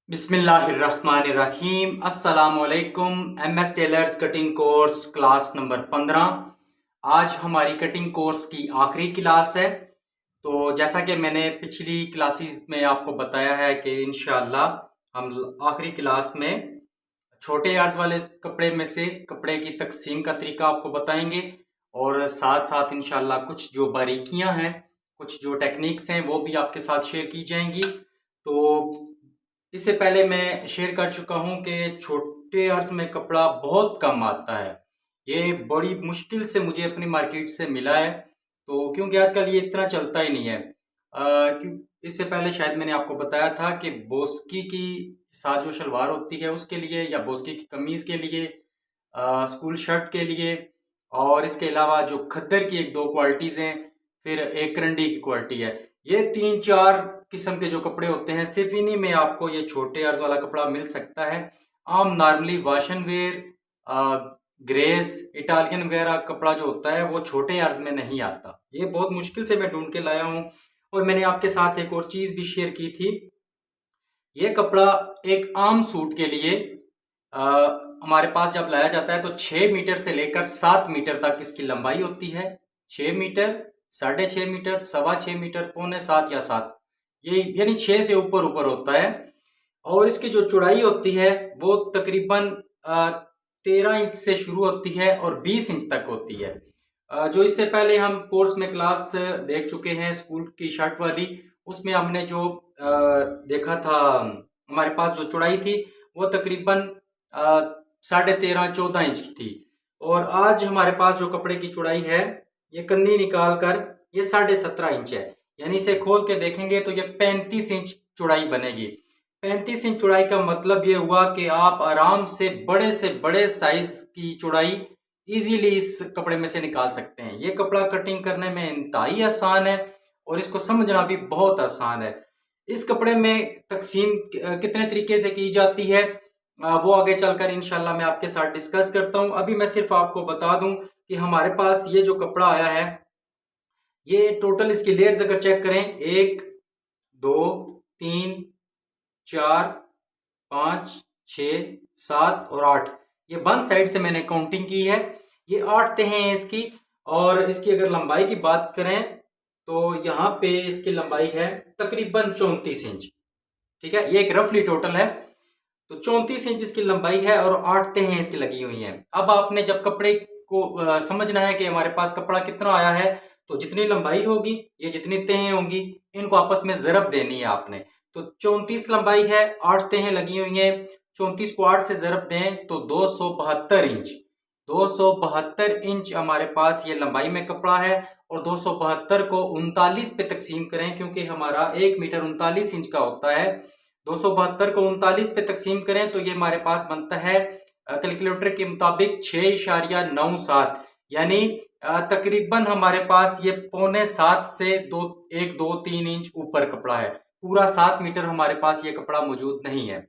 बिस्मिल्लाहिर्रहमानिर्रहीम अस्सलामुअलैकुम। MS tailors cutting course class number 15। आज हमारी कटिंग कोर्स की आखिरी क्लास है। तो जैसा कि मैंने पिछली क्लासेस में आपको बताया है कि इंशाअल्लाह हम आखिरी क्लास में छोटे अर्ज वाले कपड़े में से कपड़े की तकसीम का तरीका आपको बताएंगे और साथ साथ इंशाअल्लाह कुछ जो बारीकियां हैं, कुछ जो टेक्निक्स हैं वो भी आपके साथ शेयर की जाएंगी। तो इससे पहले मैं शेयर कर चुका हूं कि छोटे अर्ज में कपड़ा बहुत कम आता है। ये बड़ी मुश्किल से मुझे अपनी मार्केट से मिला है, तो क्योंकि आजकल ये इतना चलता ही नहीं है। इससे पहले शायद मैंने आपको बताया था कि बोस्की की साथ जो शलवार होती है उसके लिए, या बोस्की की कमीज के लिए, स्कूल शर्ट के लिए, और इसके अलावा जो खद्दर की एक दो क्वालिटीज हैं, फिर एक करंडी की क्वालिटी है। ये तीन चार किस्म के जो कपड़े होते हैं, सिर्फ इन्हीं में आपको ये छोटे अर्ज वाला कपड़ा मिल सकता है। आम normally wash and wear, grace, Italian वगैरह कपड़ा जो होता है वो छोटे अर्ज में नहीं आता। ये बहुत मुश्किल से मैं ढूंढ के लाया हूँ। और मैंने आपके साथ एक और चीज भी शेयर की थी। ये कपड़ा एक आम सूट के लिए हमारे पास जब लाया जाता है तो 6 मीटर से लेकर 7 मीटर तक इसकी लंबाई होती है। 6 मीटर, 6.5 मीटर, 6.25 मीटर, 6.25 या 7, ये यानी 6 से ऊपर ऊपर होता है। और इसकी जो चौड़ाई होती है वो तकरीबन 13 इंच से शुरू होती है और 20 इंच तक होती है। जो इससे पहले हम कोर्स में क्लास देख चुके हैं स्कूल की शर्ट वाली, उसमें हमने जो देखा था, हमारे पास जो चौड़ाई थी वो तकरीबन 13.5-14 इंच की थी। और आज हमारे पास जो कपड़े की चौड़ाई है, ये कन्नी निकाल कर ये 17.5 इंच है। यानी इसे खोल के देखेंगे तो ये 35 इंच चौड़ाई बनेगी। 35 इंच चौड़ाई का मतलब ये हुआ कि आप आराम से बड़े साइज की चौड़ाई इजीली इस कपड़े में से निकाल सकते हैं। ये कपड़ा कटिंग करने में इंतहाई आसान है और इसको समझना भी बहुत आसान है। इस कपड़े में तकसीम कितने तरीके से की जाती है वो आगे चलकर इंशाल्लाह मैं आपके साथ डिस्कस करता हूं। अभी मैं सिर्फ आपको बता दूं कि हमारे पास ये जो कपड़ा आया है, ये टोटल इसकी लेयर्स अगर चेक करें, 1 2 3 4 5 6 7 और 8, ये वन साइड से मैंने काउंटिंग की है। ये 8 तहें हैं इसकी। और इसकी अगर लंबाई की बात करें तो यहाँ पे इसकी लंबाई है तकरीबन 34 इंच। ठीक है, ये एक रफली टोटल है। तो 34 इंच इसकी लंबाई है और 8 तहें इसकी लगी हुई हैं। अब आपने जब कपड़े को समझना है कि हमारे पास कपड़ा कितना आया है, तो जितनी लंबाई होगी, ये जितनी तहें होंगी, इनको आपस में ज़रब देनी है आपने। तो 34 लंबाई है, 8 तहें लगी हुई हैं। 34 को 8 से ज़रब दें तो 272 इंच। 272 इंच हमारे पास ये लंबाई में कपड़ा है। और 272 को 39 पे तकसीम करें, क्योंकि हमारा 1 मीटर 39 इंच का होता है। 272 को 39 पे तकसीम करें तो ये हमारे पास बनता है कैलकुलेटर के मुताबिक 6.97, यानी तकरीबन हमारे पास ये 6.25 से 1 2 3 इंच ऊपर कपड़ा है। पूरा 7 मीटर हमारे पास ये कपड़ा मौजूद नहीं है।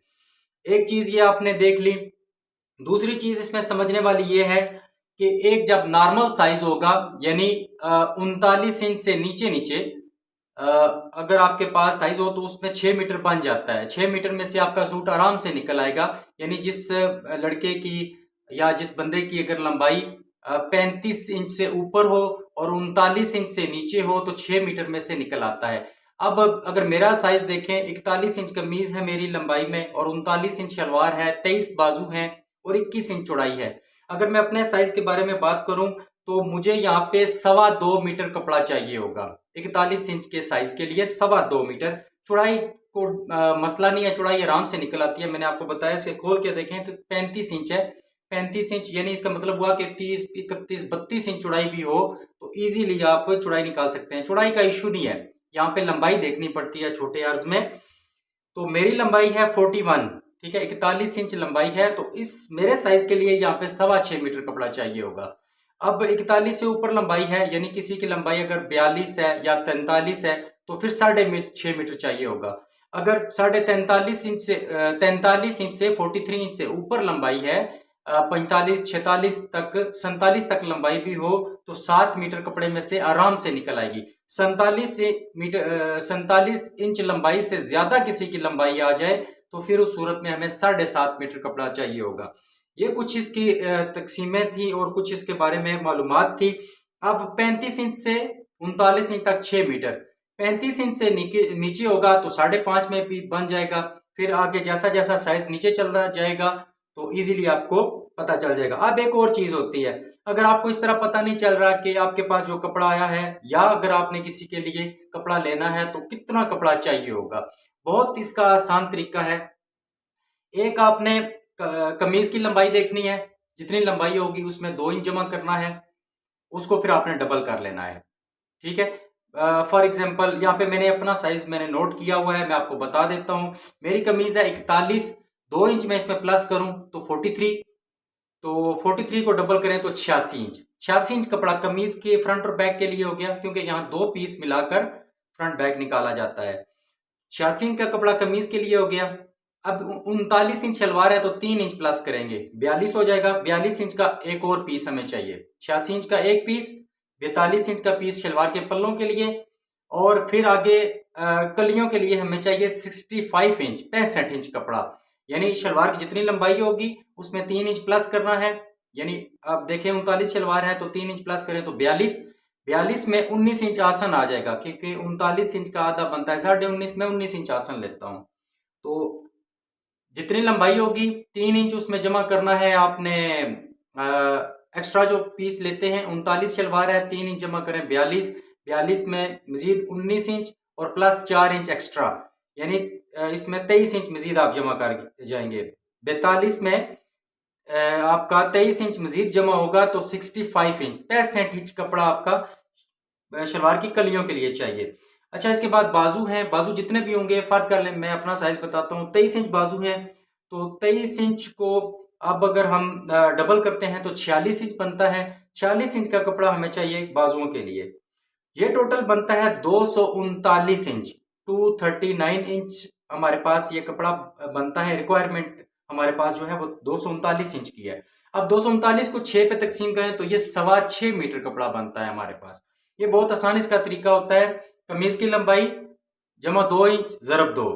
एक चीज ये आपने देख ली। दूसरी चीज इसमें समझने वाली ये है कि एक जब नॉर्मल साइज होगा, यानी 39 इंच से नीचे नीचे अगर आपके पास साइज हो तो उसमें 6 मीटर बन जाता है। 6 मीटर में से आपका सूट आराम से निकल आएगा। यानी जिस लड़के की या जिस बंदे की अगर लंबाई 35 इंच से ऊपर हो और 39 इंच से नीचे हो तो 6 मीटर में से निकल आता है। अब अगर मेरा साइज देखें, 41 इंच कमीज है मेरी लंबाई में और 39 इंच शलवार है, 23 बाजू हैं और 21 इंच चौड़ाई है। अगर मैं अपने साइज के बारे में बात करूं तो मुझे यहाँ पे 2.25 मीटर कपड़ा चाहिए होगा। 41 इंच के साइज के लिए 2.25 मीटर चौड़ाई को मसला नहीं है, चौड़ाई आराम से निकल आती है। मैंने आपको बताया, इसे खोल के देखें तो 35 इंच है। 35 इंच यानी इसका मतलब हुआ कि 30 31 32 इंच चौड़ाई भी हो तो इजीली आप चौड़ाई निकाल सकते हैं। चौड़ाई का इशू नहीं है, यहाँ पे लंबाई देखनी पड़ती है छोटे अर्ज में। तो मेरी लंबाई है 41, ठीक है, 41 इंच लंबाई है। तो इस मेरे साइज के लिए यहाँ पे 6.25 मीटर कपड़ा चाहिए होगा। अब 41 से ऊपर लंबाई है, यानी किसी की लंबाई अगर 42 है या 43 है तो फिर 6.5 मीटर चाहिए होगा। अगर 43.5 इंच से 43 इंच से 43 इंच से ऊपर लंबाई है, 45 46 तक 47 तक लंबाई भी हो तो 7 मीटर कपड़े में से आराम से निकल आएगी। 47 इंच लंबाई से ज्यादा किसी की लंबाई आ जाए तो फिर उस सूरत में हमें 7.5 मीटर कपड़ा चाहिए होगा। ये कुछ इसकी तकसीमें थी और कुछ इसके बारे में मालूमात थी। अब 35 इंच से 39 इंच तक 6 मीटर, 35 इंच से नीचे होगा तो 5.5 में भी बन जाएगा। फिर आगे जैसा जैसा साइज नीचे चलता जाएगा तो इजीली आपको पता चल जाएगा। अब एक और चीज होती है, अगर आपको इस तरह पता नहीं चल रहा कि आपके पास जो कपड़ा आया है या अगर आपने किसी के लिए कपड़ा लेना है तो कितना कपड़ा चाहिए होगा, बहुत इसका आसान तरीका है। एक आपने कमीज की लंबाई देखनी है, जितनी लंबाई होगी उसमें 2 इंच जमा करना है, उसको फिर आपने डबल कर लेना है। ठीक है, फॉर एग्जाम्पल यहाँ पे मैंने अपना साइज मैंने नोट किया हुआ है, मैं आपको बता देता हूँ। मेरी कमीज है 41, 2 इंच में इसमें प्लस करूं तो 43, तो 43 को डबल करें तो 86 इंच। 86 इंच कपड़ा कमीज के फ्रंट और बैक के लिए हो गया, क्योंकि यहाँ 2 पीस मिलाकर फ्रंट बैक निकाला जाता है। 86 इंच का कपड़ा कमीज के लिए हो गया। अब 39 इंच शलवार है तो 3 इंच प्लस करेंगे, 42 हो जाएगा। 42 इंच का एक और पीस हमें चाहिए, 86 इंच का एक पीस, 42 इंच का पीस शलवार के पल्लों के लिए। और फिर आगे कलियों के लिए हमें चाहिए 65 इंच, 65 इंच कपड़ा, यानी शलवार की जितनी लंबाई होगी उसमें 3 इंच प्लस करना है। यानी अब देखें 39 शलवार है तो 3 इंच प्लस करें तो 42, 42 में 19 इंच आसन आ जाएगा, क्योंकि 39 इंच का आधा बनता है 19.5 में 19 इंच आसन लेता हूं। तो जितनी लंबाई होगी 3 इंच उसमें जमा करना है आपने। एक्स्ट्रा जो पीस लेते हैं 39 शलवार है, 3 इंच जमा करें 42, 42 में मजीद 19 इंच और प्लस 4 इंच एक्स्ट्रा, यानी इसमें 23 इंच मजीद आप जमा कर जाएंगे। 42 में आपका 23 इंच मजीद जमा होगा तो 65 इंच, 65 इंच कपड़ा आपका शलवार की कलियों के लिए चाहिए। अच्छा, इसके बाद बाजू हैं, बाजू जितने भी होंगे, फर्ज कर लें मैं अपना साइज बताता हूँ, 23 इंच बाजू है तो 23 इंच को अब अगर हम डबल करते हैं तो 46 इंच बनता है। 46 इंच का कपड़ा हमें चाहिए बाजुओं के लिए। ये टोटल बनता है 239 इंच, 239 इंच हमारे पास ये कपड़ा बनता है। रिक्वायरमेंट हमारे पास जो है वो 239 इंच की है। अब 239 को 6 पे तकसीम करें तो ये 6.25 मीटर कपड़ा बनता है हमारे पास। ये बहुत आसान इसका तरीका होता है। कमीज की लंबाई जमा 2 इंच ज़रब 2,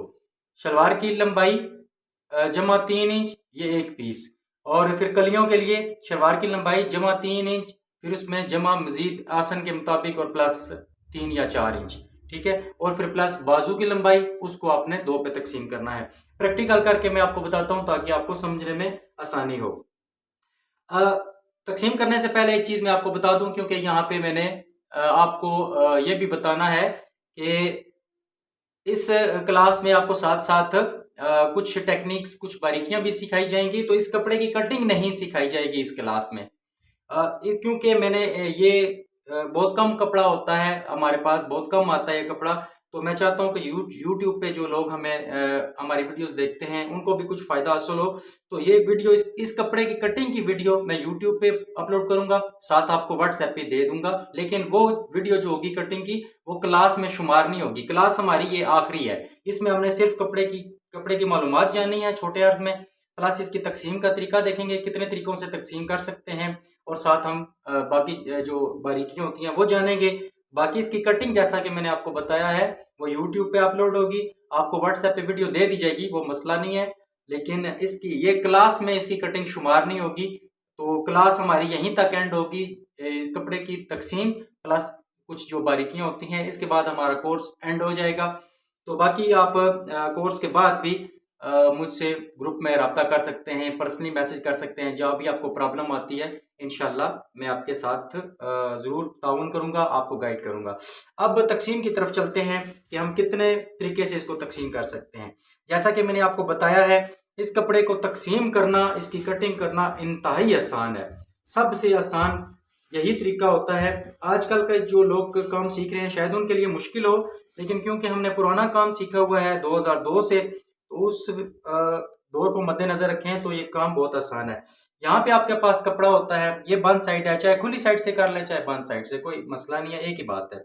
शलवार की लंबाई जमा 3 इंच, ये एक पीस। और फिर कलियों के लिए शलवार की लंबाई जमा 3 इंच, फिर उसमें जमा मजीद आसन के मुताबिक और प्लस 3 या 4 इंच। ठीक है, और फिर प्लस बाजू की लंबाई, उसको आपने 2 पे तकसीम करना है। प्रैक्टिकल करके मैं आपको बताता हूं ताकि आपको समझने में आसानी हो। तकसीम करने से पहले एक चीज मैं आपको बता दूं, क्योंकि यहाँ पे मैंने आपको ये भी बताना है कि इस क्लास में आपको साथ साथ कुछ टेक्निक्स, कुछ बारीकियां भी सिखाई जाएंगी। तो इस कपड़े की कटिंग नहीं सिखाई जाएगी इस क्लास में, क्योंकि मैंने ये बहुत कम कपड़ा होता है हमारे पास, बहुत कम आता है ये कपड़ा। तो मैं चाहता हूं कि यूट्यूब पे जो लोग हमें हमारी वीडियोस देखते हैं उनको भी कुछ फायदा हासिल हो। तो ये वीडियो, इस कपड़े की कटिंग की वीडियो मैं यूट्यूब पे अपलोड करूंगा, साथ आपको व्हाट्सएप पे दे दूंगा। लेकिन वो वीडियो जो होगी कटिंग की, वो क्लास में शुमार नहीं होगी। क्लास हमारी ये आखिरी है, इसमें हमने सिर्फ कपड़े की मालूमात जाननी है छोटे अर्ज में, प्लस इसकी तकसीम का तरीका देखेंगे, कितने तरीकों से तकसीम कर सकते हैं, और साथ हम बाकी जो बारीकियां होती हैं वो जानेंगे। बाकी इसकी कटिंग जैसा कि मैंने आपको बताया है वो यूट्यूब पे अपलोड होगी, आपको व्हाट्सएप पे वीडियो दे दी जाएगी, वो मसला नहीं है। लेकिन इसकी ये क्लास में इसकी कटिंग शुमार नहीं होगी। तो क्लास हमारी यहीं तक एंड होगी, कपड़े की तकसीम प्लस कुछ जो बारीकियां होती हैं, इसके बाद हमारा कोर्स एंड हो जाएगा। तो बाकी आप कोर्स के बाद भी मुझसे ग्रुप में रब्ता कर सकते हैं, पर्सनली मैसेज कर सकते हैं, जहाँ भी आपको प्रॉब्लम आती है इंशाल्लाह मैं आपके साथ ज़रूर ताउन करूँगा, आपको गाइड करूँगा। अब तकसीम की तरफ चलते हैं कि हम कितने तरीके से इसको तकसीम कर सकते हैं। जैसा कि मैंने आपको बताया है, इस कपड़े को तकसीम करना, इसकी कटिंग करना इंतहाई आसान है, सबसे आसान यही तरीका होता है। आजकल का जो लोग काम सीख रहे हैं शायद उनके लिए मुश्किल हो, लेकिन क्योंकि हमने पुराना काम सीखा हुआ है 2002 से, तो उस दौर को मद्देनजर रखें तो ये काम बहुत आसान है। यहाँ पे आपके पास कपड़ा होता है, ये बंद साइड है, चाहे खुली साइड से कर ले चाहे बंद साइड से, कोई मसला नहीं है, एक ही बात है।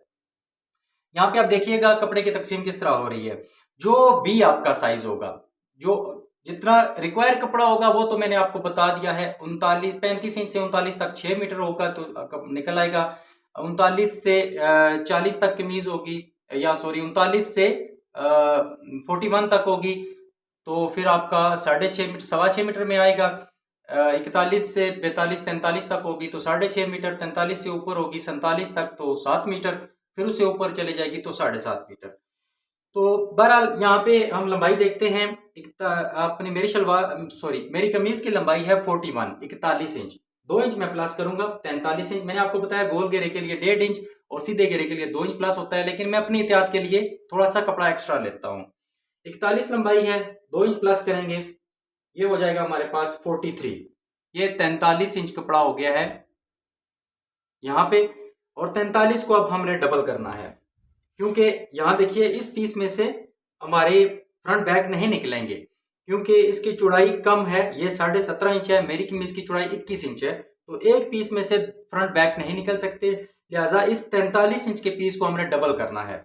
यहाँ पे आप देखिएगा कपड़े की तकसीम किस तरह हो रही है। जो भी आपका साइज होगा, जो जितना रिक्वायर कपड़ा होगा वो तो मैंने आपको बता दिया है। 35 इंच से 39 तक 6 मीटर होगा तो निकल आएगा। 39 से 40 तक कमीज होगी, या सॉरी 39 से 41 तक होगी तो फिर आपका 6.5 मीटर 6.25 मीटर में आएगा। 41 से 42 43 तक होगी तो 6.5 मीटर, 43 से ऊपर होगी 47 तक तो 7 मीटर, फिर उससे ऊपर चले जाएगी तो 7.5 मीटर। तो बहरहाल यहाँ पे हम लंबाई देखते हैं। अपनी मेरी कमीज की लंबाई है 41 इंच। 2 इंच मैं प्लस करूंगा, 43 इंच। मैंने आपको बताया गोल घेरे के लिए 1.5 इंच और सीधे घेरे के लिए 2 इंच प्लस होता है, लेकिन मैं अपनी एहतियात के लिए थोड़ा सा कपड़ा एक्स्ट्रा लेता हूँ। 41 लंबाई है, 2 इंच प्लस करेंगे, ये हो जाएगा हमारे पास 43। ये 43 इंच कपड़ा हो गया है यहाँ पे। और 43 को अब हमने डबल करना है, क्योंकि यहाँ देखिए इस पीस में से हमारे फ्रंट बैक नहीं निकलेंगे, क्योंकि इसकी चौड़ाई कम है। ये 17.5 इंच है, मेरी कमीज की चौड़ाई 21 इंच है, तो एक पीस में से फ्रंट बैक नहीं निकल सकते। लिहाजा इस 43 इंच के पीस को हमने डबल करना है।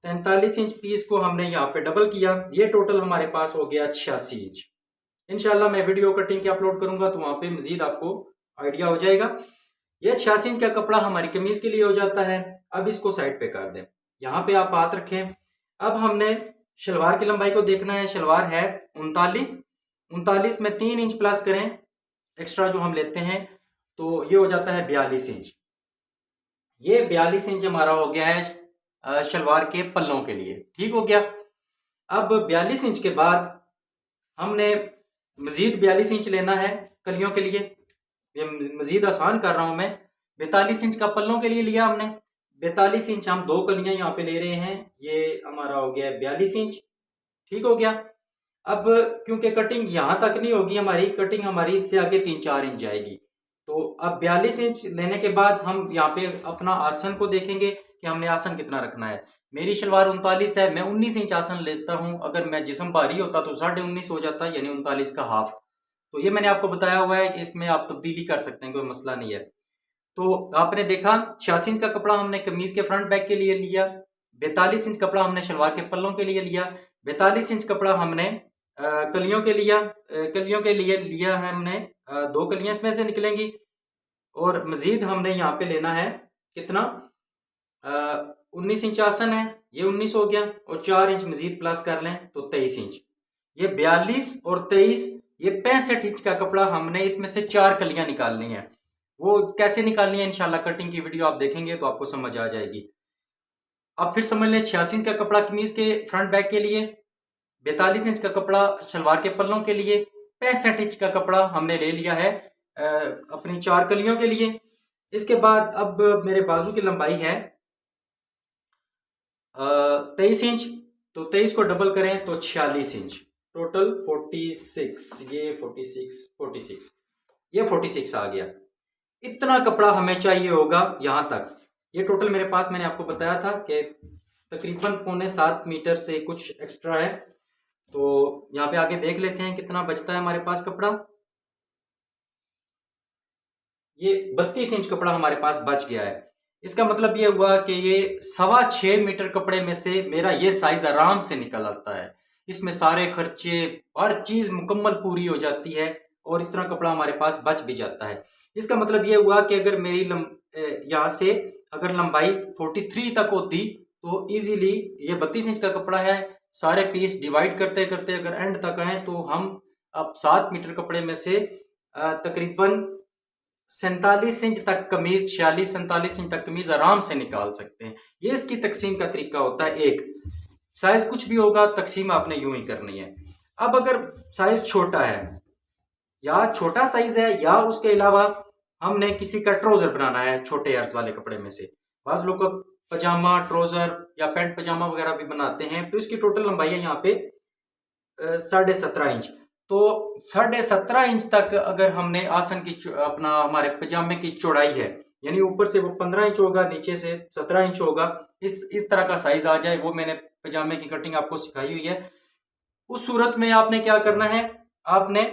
43 इंच पीस को हमने यहाँ पे डबल किया, ये टोटल हमारे पास हो गया 86 इंच। इंशाल्लाह मैं वीडियो कटिंग के अपलोड करूंगा तो वहां पे मजीद आपको आइडिया हो जाएगा। ये 86 इंच का कपड़ा हमारी कमीज के लिए हो जाता है। अब इसको साइड पे कर दें, यहाँ पे आप हाथ रखें। अब हमने शलवार की लंबाई को देखना है। शलवार है 39 में 3 इंच प्लस करें एक्स्ट्रा जो हम लेते हैं, तो ये हो जाता है 42 इंच। ये 42 इंच हमारा हो गया है शलवार के पल्लों के लिए, ठीक हो गया। अब 42 इंच के बाद हमने मजीद 42 इंच लेना है कलियों के लिए। ये मजीद आसान कर रहा हूं मैं। 42 इंच का पल्लों के लिए लिया हमने। 42 इंच हम 2 कलियां यहाँ पे ले रहे हैं, ये हमारा हो गया 42 इंच, ठीक हो गया। अब क्योंकि कटिंग यहाँ तक नहीं होगी हमारी, कटिंग हमारी इससे आगे 3-4 इंच जाएगी। तो अब 42 इंच लेने के बाद हम यहाँ पे अपना आसन को देखेंगे कि हमने आसन कितना रखना है। मेरी शलवार 39 है, मैं 19 इंच आसन लेता हूँ। अगर मैं जिस्म भारी होता तो 19.5 हो जाता, यानी 39 का हाफ। तो ये मैंने आपको बताया हुआ है कि इसमें आप तब्दीली कर सकते हैं, कोई मसला नहीं है। तो आपने देखा 86 इंच का कपड़ा हमने कमीज के फ्रंट बैक के लिए लिया, 42 इंच कपड़ा हमने शलवार के पल्लों के लिए लिया, 42 इंच कपड़ा हमने कलियों के लिए लिया है हमने। 2 कलियां इसमें से निकलेंगी और मजीद हमने यहाँ पे लेना है कितना, 19 इंच आसन है, ये 19 हो गया और 4 इंच मजीद प्लस कर लें तो 23 इंच। ये 42 और 23, ये 65 इंच का कपड़ा हमने इसमें से 4 कलियां निकालनी है। वो कैसे निकालनी है इंशाल्लाह कटिंग की वीडियो आप देखेंगे तो आपको समझ आ जाएगी। अब फिर समझ लें 86 इंच का कपड़ा कमीज के फ्रंट बैक के लिए, 42 इंच का कपड़ा शलवार के पल्लों के लिए, 65 इंच का कपड़ा हमने ले लिया है अपनी 4 कलियों के लिए। इसके बाद अब मेरे बाजू की लंबाई है 23 इंच, तो 23 को डबल करें तो 46 इंच, टोटल 46। ये 46 ये 46 आ गया। इतना कपड़ा हमें चाहिए होगा यहां तक। ये टोटल मेरे पास मैंने आपको बताया था कि तकरीबन 6.25 मीटर से कुछ एक्स्ट्रा है। तो यहाँ पे आगे देख लेते हैं कितना बचता है हमारे पास कपड़ा। ये 32 इंच कपड़ा हमारे पास बच गया है। इसका मतलब ये हुआ कि ये 6.25 मीटर कपड़े में से मेरा ये साइज आराम से निकल आता है। इसमें सारे खर्चे, हर चीज मुकम्मल पूरी हो जाती है और इतना कपड़ा हमारे पास बच भी जाता है। इसका मतलब ये हुआ कि अगर मेरी यहाँ से अगर लंबाई 43 तक होती तो इजीली ये 32 इंच का कपड़ा है, सारे पीस डिवाइड करते करते अगर एंड तक आए तो हम अब 7 मीटर कपड़े में से तकरीबन 47 इंच तक कमीज, 46-47 इंच तक कमीज आराम से निकाल सकते हैं। ये इसकी तकसीम का तरीका होता है। एक साइज कुछ भी होगा, तकसीम आपने यूं ही करनी है। अब अगर साइज छोटा है या छोटा साइज है या उसके अलावा हमने किसी का ट्राउजर बनाना है छोटे अर्ज वाले कपड़े में से, बाज लोग पजामा ट्राउजर या पैंट पजामा वगैरह भी बनाते हैं, तो इसकी टोटल लंबाई है यहाँ पे 17.5 इंच। तो 17.5 इंच तक अगर हमने आसन की अपना हमारे पजामे की चौड़ाई है, यानी ऊपर से वो 15 इंच होगा, नीचे से 17 इंच होगा, इस तरह का साइज आ जाए, वो मैंने पजामे की कटिंग आपको सिखाई हुई है। उस सूरत में आपने क्या करना है, आपने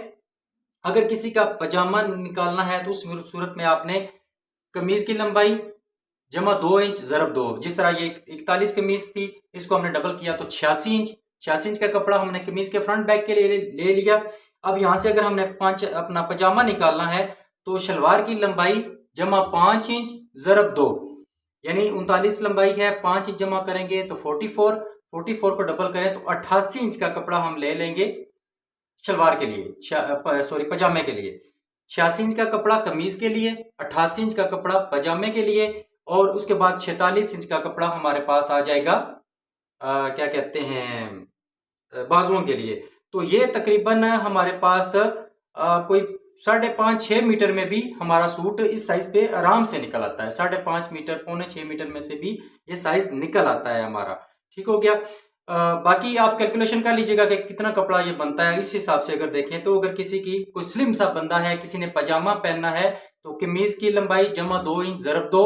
अगर किसी का पजामा निकालना है तो उस सूरत में आपने कमीज की लंबाई जमा 2 इंच ज़रब 2, जिस तरह ये 41 कमीज थी, इसको हमने डबल किया तो 86 इंच। 86 इंच का कपड़ा हमने कमीज के फ्रंट बैक के लिए ले लिया। अब यहां से अगर हमने 5 अपना पजामा निकालना है तो शलवार की लंबाई जमा 5 इंच ज़रब 2, यानी 39 लंबाई है, 5 इंच जमा करेंगे तो 44 को डबल करें तो 88 इंच का कपड़ा हम ले लेंगे शलवार के लिए, सॉरी पजामे के लिए, 86 इंच का कपड़ा कमीज के लिए, 88 इंच का कपड़ा पजामे के लिए, और उसके बाद 46 इंच का कपड़ा हमारे पास आ जाएगा क्या कहते हैं बाजुओं के लिए। तो ये तकरीबन हमारे पास कोई 5.5-6 मीटर में भी हमारा सूट इस साइज पे आराम से निकल आता है। 5.5 मीटर, 5.25 मीटर में से भी ये साइज निकल आता है हमारा। ठीक हो गया। बाकी आप कैलकुलेशन कर लीजिएगा कि कितना कपड़ा ये बनता है। इस हिसाब से अगर देखें तो अगर किसी की कोई स्लिम सा बंदा है, किसी ने पजामा पहनना है, तो कमीज की लंबाई जमा 2 इंच ज़रब 2,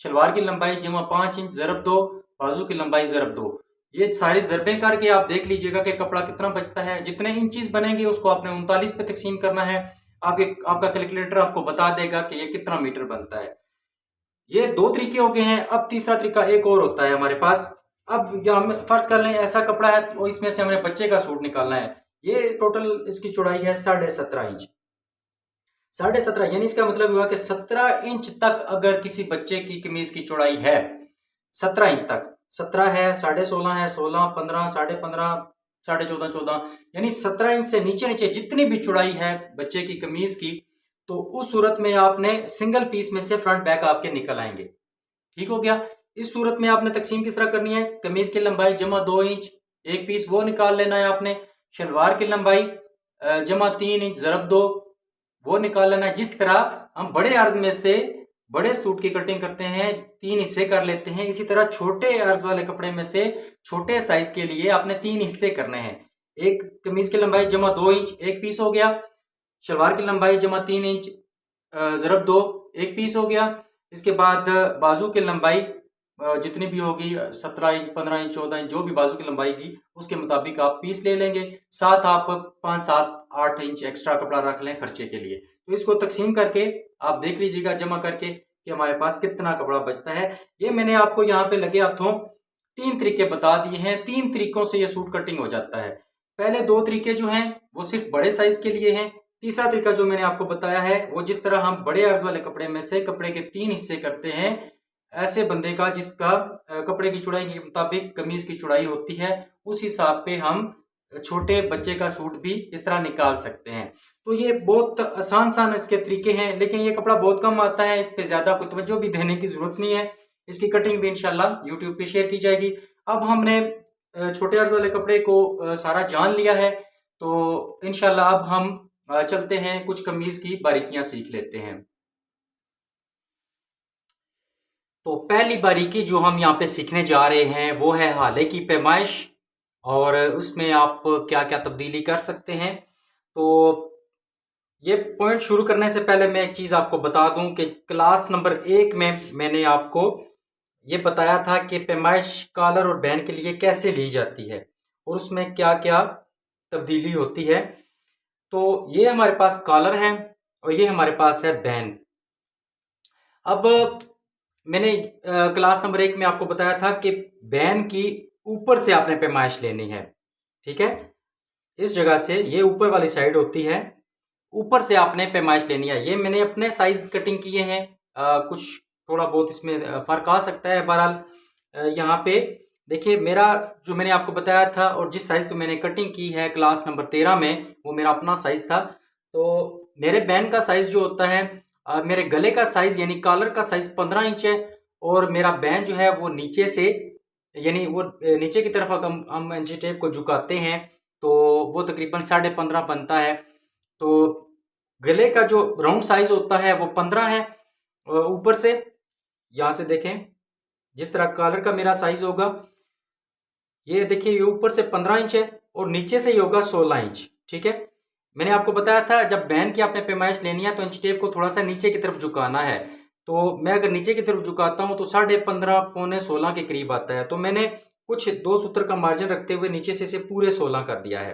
शलवार की लंबाई जमा 5 इंच ज़रब 2, बाजू की लंबाई ज़रब 2। ये सारी ज़रबें करके आप देख लीजिएगा कि कपड़ा कितना बचता है। जितने इंचेस बनेंगे उसको आपने 39 पे तकसीम करना है। आपका कैलकुलेटर आपको बता देगा कि ये कितना मीटर बनता है। ये 2 तरीके हो गए हैं। अब तीसरा तरीका एक और होता है हमारे पास। अब हम फर्ज कर लें ऐसा कपड़ा है और इसमें से हमें बच्चे का सूट निकालना है। ये टोटल इसकी चौड़ाई है 17.5 इंच। 17.5 यानी इसका मतलब हुआ कि 17 इंच तक अगर किसी बच्चे की कमीज की चौड़ाई है, 17 इंच तक, 17 है, 16.5 है, 16, 15, 15.5, 14.5, 14, यानी 17 इंच से नीचे नीचे जितनी भी चौड़ाई है बच्चे की कमीज की, तो उस सूरत में आपने सिंगल पीस में से फ्रंट बैक आपके निकल आएंगे। ठीक हो गया। इस सूरत में आपने तकसीम किस तरह करनी है, कमीज की लंबाई जमा 2 इंच, एक पीस वो निकाल लेना है आपने। शलवार की लंबाई जमा 3 इंच ज़रब 2, वो निकाल लेना है। जिस तरह हम बड़े अर्ज में से बड़े सूट की कटिंग करते हैं, 3 हिस्से कर लेते हैं, इसी तरह छोटे अर्ज वाले कपड़े में से छोटे साइज के लिए आपने 3 हिस्से करने हैं। एक कमीज की लंबाई जमा 2 इंच, एक पीस हो गया। शलवार की लंबाई जमा 3 इंच ज़रब 2, एक पीस हो गया। इसके बाद बाजू की लंबाई जितनी भी होगी 17 इंच, 15 इंच, 14 इंच, जो भी बाजू की लंबाई की उसके मुताबिक आप पीस ले लेंगे। साथ आप 5, 7, 8 इंच एक्स्ट्रा कपड़ा रख लें खर्चे के लिए। तो इसको तकसीम करके आप देख लीजिएगा जमा करके कि हमारे पास कितना कपड़ा बचता है। ये मैंने आपको यहाँ पे लगे हाथों 3 तरीके बता दिए हैं। 3 तरीकों से ये सूट कटिंग हो जाता है। पहले 2 तरीके जो हैं वो सिर्फ बड़े साइज के लिए हैं। तीसरा तरीका जो मैंने आपको बताया है वो जिस तरह हम बड़े अर्ज वाले कपड़े में से कपड़े के 3 हिस्से करते हैं, ऐसे बंदे का जिसका कपड़े की चौड़ाई के मुताबिक कमीज की चौड़ाई होती है, उस हिसाब पे हम छोटे बच्चे का सूट भी इस तरह निकाल सकते हैं। तो ये बहुत आसान इसके तरीके हैं, लेकिन ये कपड़ा बहुत कम आता है, इस पे ज्यादा कोई तवज्जो भी देने की जरूरत नहीं है। इसकी कटिंग भी इंशाल्लाह यूट्यूब पे शेयर की जाएगी। अब हमने छोटे अर्ज वाले कपड़े को सारा जान लिया है, तो इंशाल्लाह अब हम चलते हैं कुछ कमीज की बारीकियां सीख लेते हैं। तो पहली बारीकी जो हम यहाँ पे सीखने जा रहे हैं वो है हाले की पैमाइश, और उसमें आप क्या क्या तब्दीली कर सकते हैं। तो ये पॉइंट शुरू करने से पहले मैं एक चीज़ आपको बता दूं कि क्लास नंबर 1 में मैंने आपको ये बताया था कि पैमाइश कॉलर और बैन के लिए कैसे ली जाती है और उसमें क्या क्या तब्दीली होती है। तो ये हमारे पास कॉलर है और ये हमारे पास है बैन। अब मैंने क्लास नंबर 1 में आपको बताया था कि बैन की ऊपर से आपने पैमाइश लेनी है। ठीक है, इस जगह से ये ऊपर वाली साइड होती है, ऊपर से आपने पैमाइश लेनी है। ये मैंने अपने साइज कटिंग किए हैं, कुछ थोड़ा बहुत इसमें फर्क आ सकता है। बहरहाल यहाँ पे देखिए मेरा जो मैंने आपको बताया था और जिस साइज पे मैंने कटिंग की है क्लास नंबर 13 में, वो मेरा अपना साइज था। तो मेरे बैन का साइज जो होता है, मेरे गले का साइज यानी कॉलर का साइज 15 इंच है, और मेरा बैन जो है वो नीचे से यानी वो नीचे की तरफ हम इंची टेप को झुकाते हैं तो वो तकरीबन 15.5 बनता है। तो गले का जो राउंड साइज होता है वो 15 है। ऊपर से यहाँ से देखें जिस तरह कॉलर का मेरा साइज होगा, ये देखिए ये ऊपर से 15 इंच है और नीचे से ही होगा 16 इंच। ठीक है, मैंने आपको बताया था जब बैन की आपने पैमाइश लेनी है तो इंच टेप को थोड़ा सा नीचे की तरफ झुकाना है। तो मैं अगर नीचे की तरफ झुकाता हूँ तो 15.5 पौने 16 के करीब आता है। तो मैंने कुछ 2 सूत्र का मार्जिन रखते हुए नीचे से इसे पूरे 16 कर दिया है।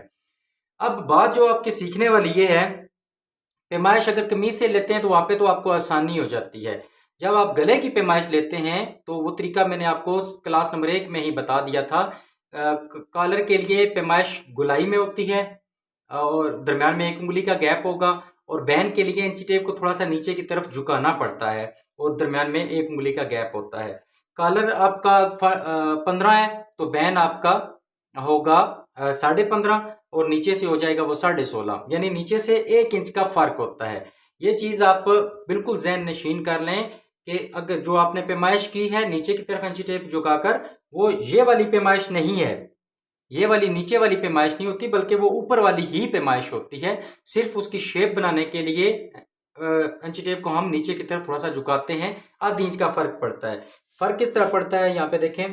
अब बात जो आपकी सीखने वाली ये है, पैमाइश अगर कमीज से लेते हैं तो वहाँ पे तो आपको आसानी हो जाती है। जब आप गले की पैमाइश लेते हैं तो वो तरीका मैंने आपको क्लास नंबर 1 में ही बता दिया था। कॉलर के लिए पैमाइश गुलाई में होती है और दरम्यान में 1 उंगली का गैप होगा, और बैन के लिए इंची टेप को थोड़ा सा नीचे की तरफ झुकाना पड़ता है और दरम्यान में 1 उंगली का गैप होता है। कॉलर आपका 15 है तो बैन आपका होगा 15.5, और नीचे से हो जाएगा वो 16.5, यानी नीचे से 1 इंच का फर्क होता है। ये चीज़ आप बिल्कुल ज़हन नशीन कर लें कि अगर जो आपने पैमाइश की है नीचे की तरफ इंची टेप झुकाकर, वो ये वाली पैमाइश नहीं है, ये वाली नीचे वाली पैमाइश नहीं होती, बल्कि वो ऊपर वाली ही पैमाइश होती है। सिर्फ उसकी शेप बनाने के लिए इंची टेप को हम नीचे की तरफ थोड़ा सा झुकाते हैं, आधी इंच का फर्क पड़ता है। फर्क किस तरह पड़ता है यहाँ पे देखें,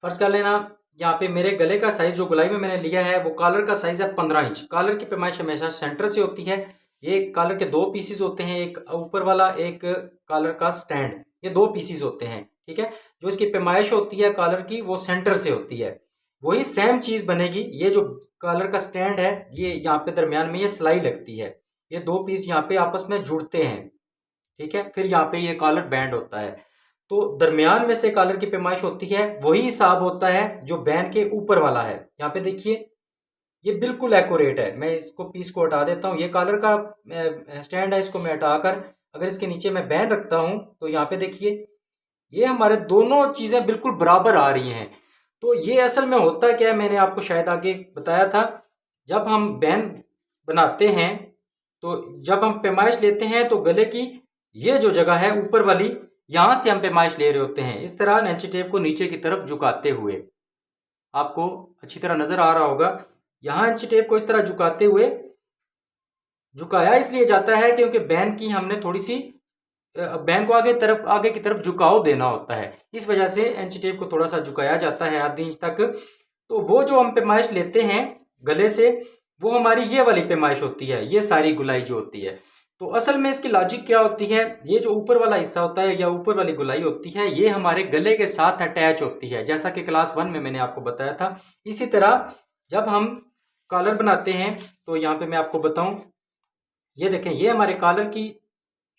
फर्ज कर लेना यहाँ पे मेरे गले का साइज जो गुलाई में मैंने लिया है वो कॉलर का साइज है 15 इंच। कॉलर की पैमाइश हमेशा सेंटर से होती है। ये कॉलर के 2 पीसीज होते हैं, एक ऊपर वाला एक कॉलर का स्टैंड, ये 2 पीसीज होते हैं, ठीक है। जो इसकी पैमाइश होती है कॉलर की वो सेंटर से होती है, वही सेम चीज बनेगी। ये जो कॉलर का स्टैंड है ये यहाँ पे दरमियान में ये सिलाई लगती है, ये 2 पीस यहाँ पे आपस में जुड़ते हैं, ठीक है। फिर यहाँ पे ये कॉलर बैंड होता है, तो दरमियान में से कॉलर की पैमाइश होती है, वही हिसाब होता है जो बैन के ऊपर वाला है। यहाँ पे देखिए ये बिल्कुल एक्यूरेट है। मैं इसको पीस को हटा देता हूँ, ये कॉलर का स्टैंड है, इसको मैं हटाकर अगर इसके नीचे मैं बैन रखता हूँ तो यहाँ पे देखिए ये हमारे दोनों चीज़ें बिल्कुल बराबर आ रही हैं। तो ये असल में होता क्या है, मैंने आपको शायद आगे बताया था, जब हम बैन बनाते हैं तो जब हम पैमाइश लेते हैं तो गले की ये जो जगह है ऊपर वाली, यहां से हम पैमाइश ले रहे होते हैं, इस तरह नेंची टेप को नीचे की तरफ झुकाते हुए। आपको अच्छी तरह नजर आ रहा होगा, यहां इंची टेप को इस तरह झुकाते हुए, झुकाया इसलिए जाता है क्योंकि बैन की हमने थोड़ी सी बैन को आगे की तरफ झुकाव देना होता है, इस वजह से इंची टेप को थोड़ा सा झुकाया जाता है आधी इंच तक। तो वो जो हम पैमाइश लेते हैं गले से वो हमारी ये वाली पैमाइश होती है, ये सारी गुलाई जो होती है। तो असल में इसकी लॉजिक क्या होती है, ये जो ऊपर वाला हिस्सा होता है या ऊपर वाली गुलाई होती है ये हमारे गले के साथ अटैच होती है, जैसा कि क्लास 1 में मैंने आपको बताया था। इसी तरह जब हम कॉलर बनाते हैं तो यहाँ पे मैं आपको बताऊं, ये देखें ये हमारे कॉलर की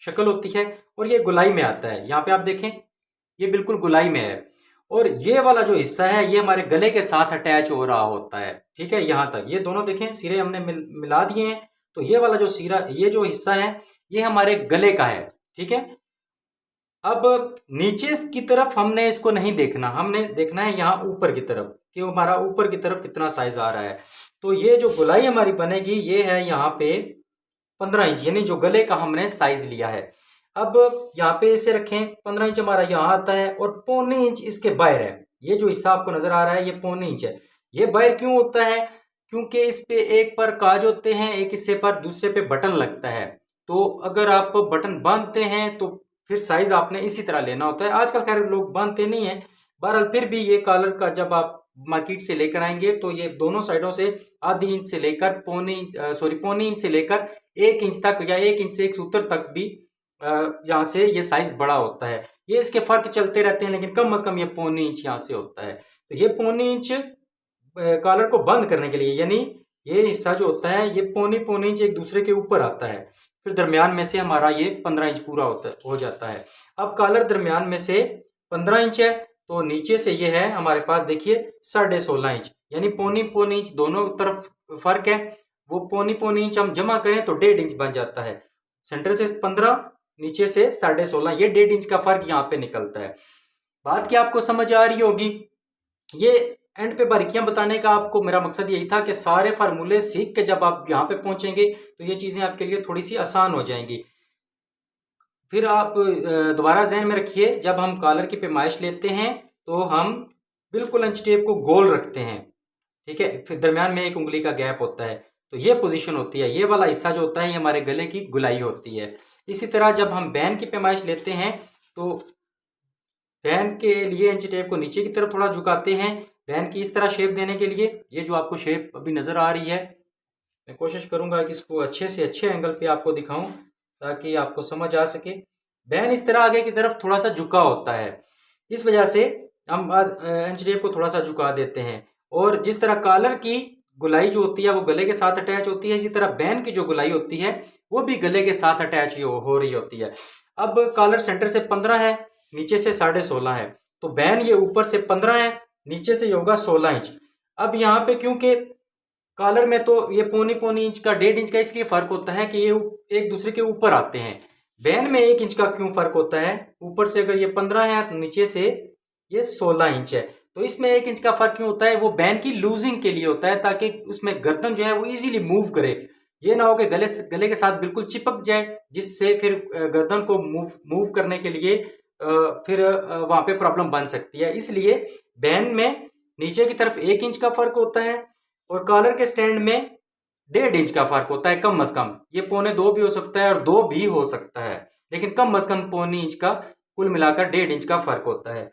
शक्ल होती है और ये गुलाई में आता है। यहाँ पे आप देखें ये बिल्कुल गुलाई में है, और ये वाला जो हिस्सा है ये हमारे गले के साथ अटैच हो रहा होता है, ठीक है। यहाँ तक ये दोनों देखें सिरे हमने मिला दिए हैं, तो ये वाला जो सिरा, ये जो हिस्सा है ये हमारे गले का है, ठीक है। अब नीचे की तरफ हमने इसको नहीं देखना, हमने देखना है यहाँ ऊपर की तरफ कि हमारा ऊपर की तरफ कितना साइज आ रहा है। तो ये जो गुलाई हमारी बनेगी ये है यहाँ पे 15 इंच, यानी जो गले का हमने साइज लिया है। अब यहाँ पे इसे रखें, 15 इंच हमारा यहाँ आता है और 1.25 इंच इसके बाहर है। ये जो हिस्सा आपको नजर आ रहा है ये 1.25 इंच है। ये बाहर क्यों होता है, क्योंकि इस पे एक पर काज होते हैं, एक हिस्से पर दूसरे पे बटन लगता है। तो अगर आप बटन बांधते हैं तो फिर साइज आपने इसी तरह लेना होता है। आजकल खैर लोग बांधते नहीं है, बहरहाल फिर भी ये कॉलर का जब आप मार्केट से लेकर आएंगे तो ये दोनों साइडों से आधी इंच से लेकर पौनी इंच से लेकर 1 इंच तक या 1 इंच से 1 सूत्र तक भी यहाँ से ये साइज बड़ा होता है। ये इसके फर्क चलते रहते हैं, लेकिन कम से कम ये 1.25 इंच यहाँ से होता है। तो ये 1.25 इंच कॉलर को बंद करने के लिए, यानी ये हिस्सा जो होता है ये 1.25 इंच एक दूसरे के ऊपर आता है, फिर दरमियान में से हमारा ये 15 इंच पूरा हो जाता है। अब कॉलर दरमियान में से 15 इंच है तो नीचे से ये है हमारे पास देखिए 16.5 इंच, यानी 1.25 इंच दोनों तरफ फर्क है। वो 1.25 इंच हम जमा करें तो 1.5 इंच बन जाता है। सेंटर से 15, नीचे से 16.5, ये 1.5 इंच का फर्क यहाँ पे निकलता है। बात क्या आपको समझ आ रही होगी। ये एंड पे बारीकियां बताने का आपको मेरा मकसद यही था कि सारे फार्मूले सीख के जब आप यहाँ पे पहुंचेंगे तो ये चीजें आपके लिए थोड़ी सी आसान हो जाएंगी। फिर आप दोबारा ज़हन में रखिए, जब हम कॉलर की पैमाइश लेते हैं तो हम बिल्कुल इंच टेप को गोल रखते हैं, ठीक है। फिर दरमियान में 1 उंगली का गैप होता है, तो ये पोजीशन होती है, ये वाला हिस्सा जो होता है ये हमारे गले की गुलाई होती है। इसी तरह जब हम बैन की पैमाइश लेते हैं तो बैन के लिए इंच टेप को नीचे की तरफ थोड़ा झुकाते हैं, बैन की इस तरह शेप देने के लिए। ये जो आपको शेप अभी नज़र आ रही है, मैं कोशिश करूंगा कि इसको अच्छे से अच्छे एंगल पे आपको दिखाऊं ताकि आपको समझ आ सके। बैन इस तरह आगे की तरफ थोड़ा सा झुका होता है, इस वजह से हम इंच टेप को थोड़ा सा झुका देते हैं। और जिस तरह कॉलर की गुलाई जो होती है वो गले के साथ अटैच होती है, इसी तरह बैन की जो गुलाई होती है वो भी गले के साथ अटैच हो रही होती है। अब कॉलर सेंटर से 15 है, नीचे से 16.5 है, तो बैन ये ऊपर से 15 है, नीचे से होगा 16 इंच। अब यहाँ पे क्योंकि कॉलर में तो ये 1.25 इंच का 1.5 इंच का इसलिए फर्क होता है कि ये एक दूसरे के ऊपर आते हैं। बैन में 1 इंच का क्यों फर्क होता है, ऊपर से अगर ये 15 है तो नीचे से ये 16 इंच है। तो इसमें 1 इंच का फर्क क्यों होता है? वो बैन की लूजिंग के लिए होता है, ताकि उसमें गर्दन जो है वो इजीली मूव करे। ये ना हो कि गले के साथ बिल्कुल चिपक जाए, जिससे फिर गर्दन को मूव करने के लिए फिर वहां पे प्रॉब्लम बन सकती है। इसलिए बैन में नीचे की तरफ 1 इंच का फर्क होता है और कॉलर के स्टैंड में 1.5 इंच का फर्क होता है कम अज कम। ये 1.25 भी हो सकता है और 2 भी हो सकता है, लेकिन कम अज कम 1.25 इंच का, कुल मिलाकर 1.5 इंच का फर्क होता है।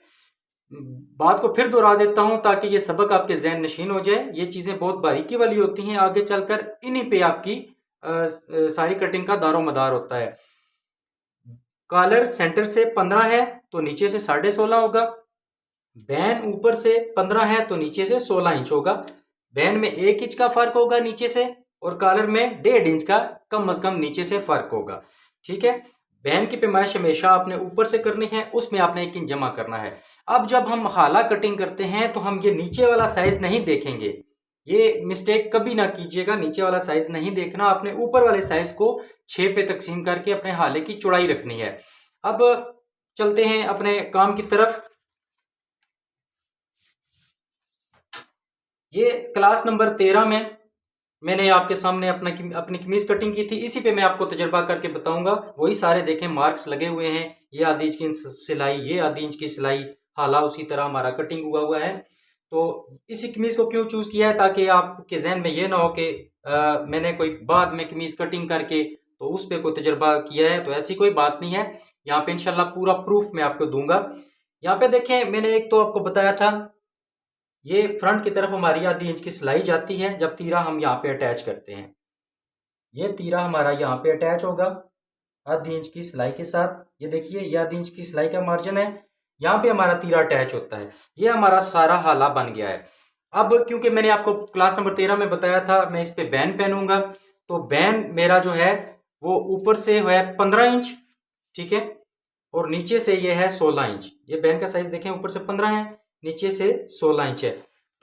बात को फिर दोहरा देता हूं ताकि ये सबक आपके जहन नशीन हो जाए। ये चीजें बहुत बारीकी वाली होती हैं, आगे चलकर इन्हीं पे आपकी सारी कटिंग का दारोमदार होता है। कॉलर सेंटर से 15 है तो नीचे से 16.5 होगा। बैन ऊपर से 15 है तो नीचे से 16 इंच होगा। बैन में 1 इंच का फर्क होगा नीचे से, और कॉलर में 1.5 इंच का कम अज कम नीचे से फर्क होगा। ठीक है, बैन की पैमाइश हमेशा आपने ऊपर से करनी है, उसमें आपने 1 इंच जमा करना है। अब जब हम हाला कटिंग करते हैं तो हम ये नीचे वाला साइज नहीं देखेंगे। ये मिस्टेक कभी ना कीजिएगा, नीचे वाला साइज नहीं देखना, आपने ऊपर वाले साइज को 6 पे तकसीम करके अपने हाले की चौड़ाई रखनी है। अब चलते हैं अपने काम की तरफ। ये क्लास नंबर 13 में मैंने आपके सामने अपनी कमीज कटिंग की थी, इसी पे मैं आपको तजर्बा करके बताऊंगा। वही सारे देखें मार्क्स लगे हुए हैं, ये आधी इंच की सिलाई, ये आधी इंच की सिलाई, हाला उसी तरह हमारा कटिंग हुआ है। तो इसी कमीज को क्यों चूज किया है? ताकि आपके जहन में ये ना हो कि मैंने कोई बाद में कमीज कटिंग करके तो उस पर कोई तजर्बा किया है, तो ऐसी कोई बात नहीं है। यहाँ पे इंशाल्लाह पूरा प्रूफ मैं आपको दूंगा। यहाँ पे देखें, मैंने एक तो आपको बताया था, ये फ्रंट की तरफ हमारी आधी इंच की सिलाई जाती है जब तीरा हम यहाँ पे अटैच करते हैं। ये तीरा हमारा यहाँ पे अटैच होगा आधी इंच की सिलाई के साथ। ये देखिए, ये आधी इंच की सिलाई का मार्जिन है, यहाँ पे हमारा तीरा अटैच होता है। ये हमारा सारा हाला बन गया है। अब क्योंकि मैंने आपको क्लास नंबर 13 में बताया था मैं इस पे बैन पहनूंगा, तो बैन मेरा जो है वो ऊपर से है 15 इंच, ठीक है, और नीचे से ये है 16 इंच। ये बैन का साइज देखें, ऊपर से 15 है, नीचे से 16 इंच है।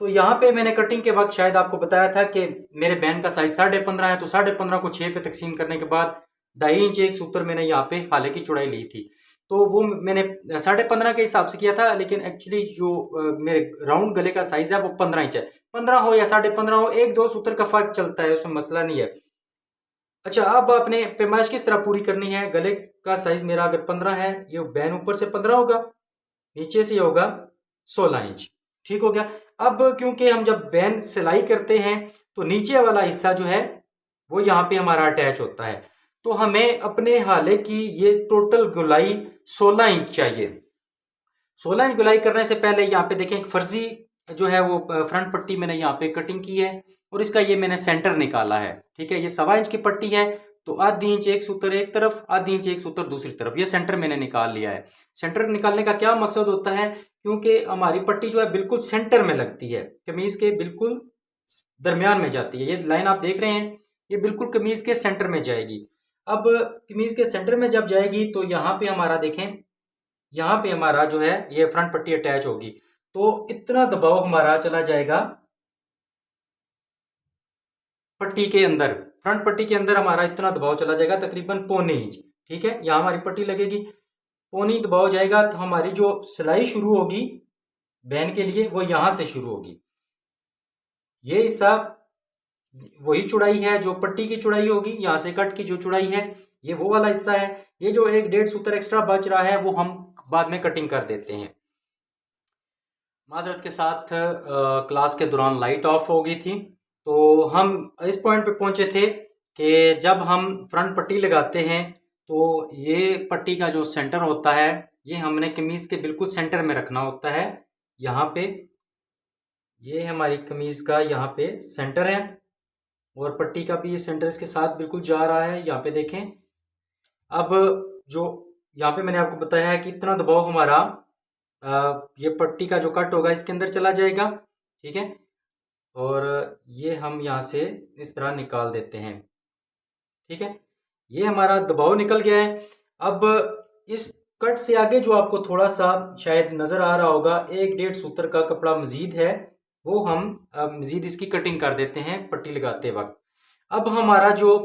तो यहाँ पे मैंने कटिंग के वक्त शायद आपको बताया था कि मेरे बैन का साइज 15.5 है, तो 15.5 को 6 पे तकसीम करने के बाद 2.5 इंच एक सूत्र मैंने यहाँ पे हाले की चौड़ाई ली थी। तो वो मैंने 15.5 के हिसाब से किया था, लेकिन एक्चुअली जो मेरे राउंड गले का साइज है वो 15 इंच है। 15 हो या 15.5 हो, 1-2 सूत्र का फर्क चलता है, उसमें मसला नहीं है। अच्छा, अब आपने पैमाइश किस तरह पूरी करनी है? गले का साइज मेरा अगर 15 है, ये बैन ऊपर से 15 होगा, नीचे से होगा 16 इंच। ठीक हो गया। अब क्योंकि हम जब बैन सिलाई करते हैं तो नीचे वाला हिस्सा जो है वो यहाँ पे हमारा अटैच होता है, तो हमें अपने हाले की ये टोटल गुलाई 16 इंच चाहिए। 16 इंच गुलाई करने से पहले यहाँ पे देखें, एक फर्जी जो है वो फ्रंट पट्टी मैंने यहाँ पे कटिंग की है और इसका ये मैंने सेंटर निकाला है। ठीक है, ये 1.25 इंच की पट्टी है, तो आधी इंच एक सूत्र एक तरफ, आधी इंच एक सूत्र दूसरी तरफ, ये सेंटर मैंने निकाल लिया है। सेंटर निकालने का क्या मकसद होता है? क्योंकि हमारी पट्टी जो है बिल्कुल सेंटर में लगती है, कमीज के बिल्कुल दरमियान में जाती है। ये लाइन आप देख रहे हैं, ये बिल्कुल कमीज के सेंटर में जाएगी। अब कमीज के सेंटर में जब जाएगी तो यहाँ पे हमारा देखें, यहाँ पे हमारा जो है ये फ्रंट पट्टी अटैच होगी, तो इतना दबाव हमारा चला जाएगा पट्टी के अंदर। फ्रंट पट्टी के अंदर हमारा इतना दबाव चला जाएगा, तकरीबन 1.25 इंच। ठीक है, यहाँ हमारी पट्टी लगेगी, 1.25 दबाव जाएगा, तो हमारी जो सिलाई शुरू होगी बैन के लिए वो यहाँ से शुरू होगी। ये हिस्सा वही चौड़ाई है जो पट्टी की चौड़ाई होगी, यहाँ से कट की जो चौड़ाई है ये वो वाला हिस्सा है। ये जो 1-1.5 सूत्र एक्स्ट्रा बच रहा है वो हम बाद में कटिंग कर देते हैं। माजरत के साथ क्लास के दौरान लाइट ऑफ हो गई थी, तो हम इस पॉइंट पे पहुंचे थे कि जब हम फ्रंट पट्टी लगाते हैं तो ये पट्टी का जो सेंटर होता है ये हमने कमीज के बिल्कुल सेंटर में रखना होता है। यहाँ पे ये हमारी कमीज का यहाँ पे सेंटर है और पट्टी का भी ये सेंटर इसके साथ बिल्कुल जा रहा है। यहाँ पे देखें, अब जो यहाँ पे मैंने आपको बताया है कि इतना दबाव हमारा ये पट्टी का जो कट होगा इसके अंदर चला जाएगा। ठीक है, और ये हम यहाँ से इस तरह निकाल देते हैं। ठीक है, ये हमारा दबाव निकल गया है। अब इस कट से आगे जो आपको थोड़ा सा शायद नज़र आ रहा होगा, 1-1.5 सूत्र का कपड़ा मजीद है, वो हम मजीद इसकी कटिंग कर देते हैं पट्टी लगाते वक्त। अब हमारा जो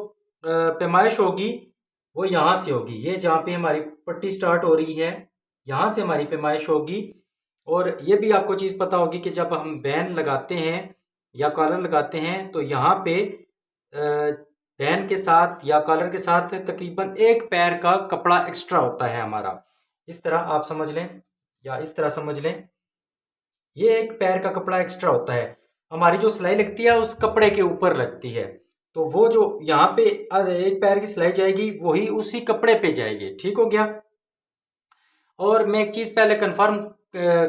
पैमाइश होगी वो यहाँ से होगी, ये जहाँ पे हमारी पट्टी स्टार्ट हो रही है यहाँ से हमारी पैमाइश होगी और ये भी आपको चीज़ पता होगी कि जब हम बैन लगाते हैं या कॉलर लगाते हैं तो यहाँ पे बैन के साथ या कॉलर के साथ तकरीबन एक पैर का कपड़ा एक्स्ट्रा होता है हमारा। इस तरह आप समझ लें या इस तरह समझ लें, ये एक पैर का कपड़ा एक्स्ट्रा होता है। हमारी जो सिलाई लगती है उस कपड़े के ऊपर लगती है, तो वो जो यहाँ पे एक पैर की सिलाई जाएगी वही उसी कपड़े पे जाएगी। ठीक हो गया। और मैं एक चीज़ पहले कंफर्म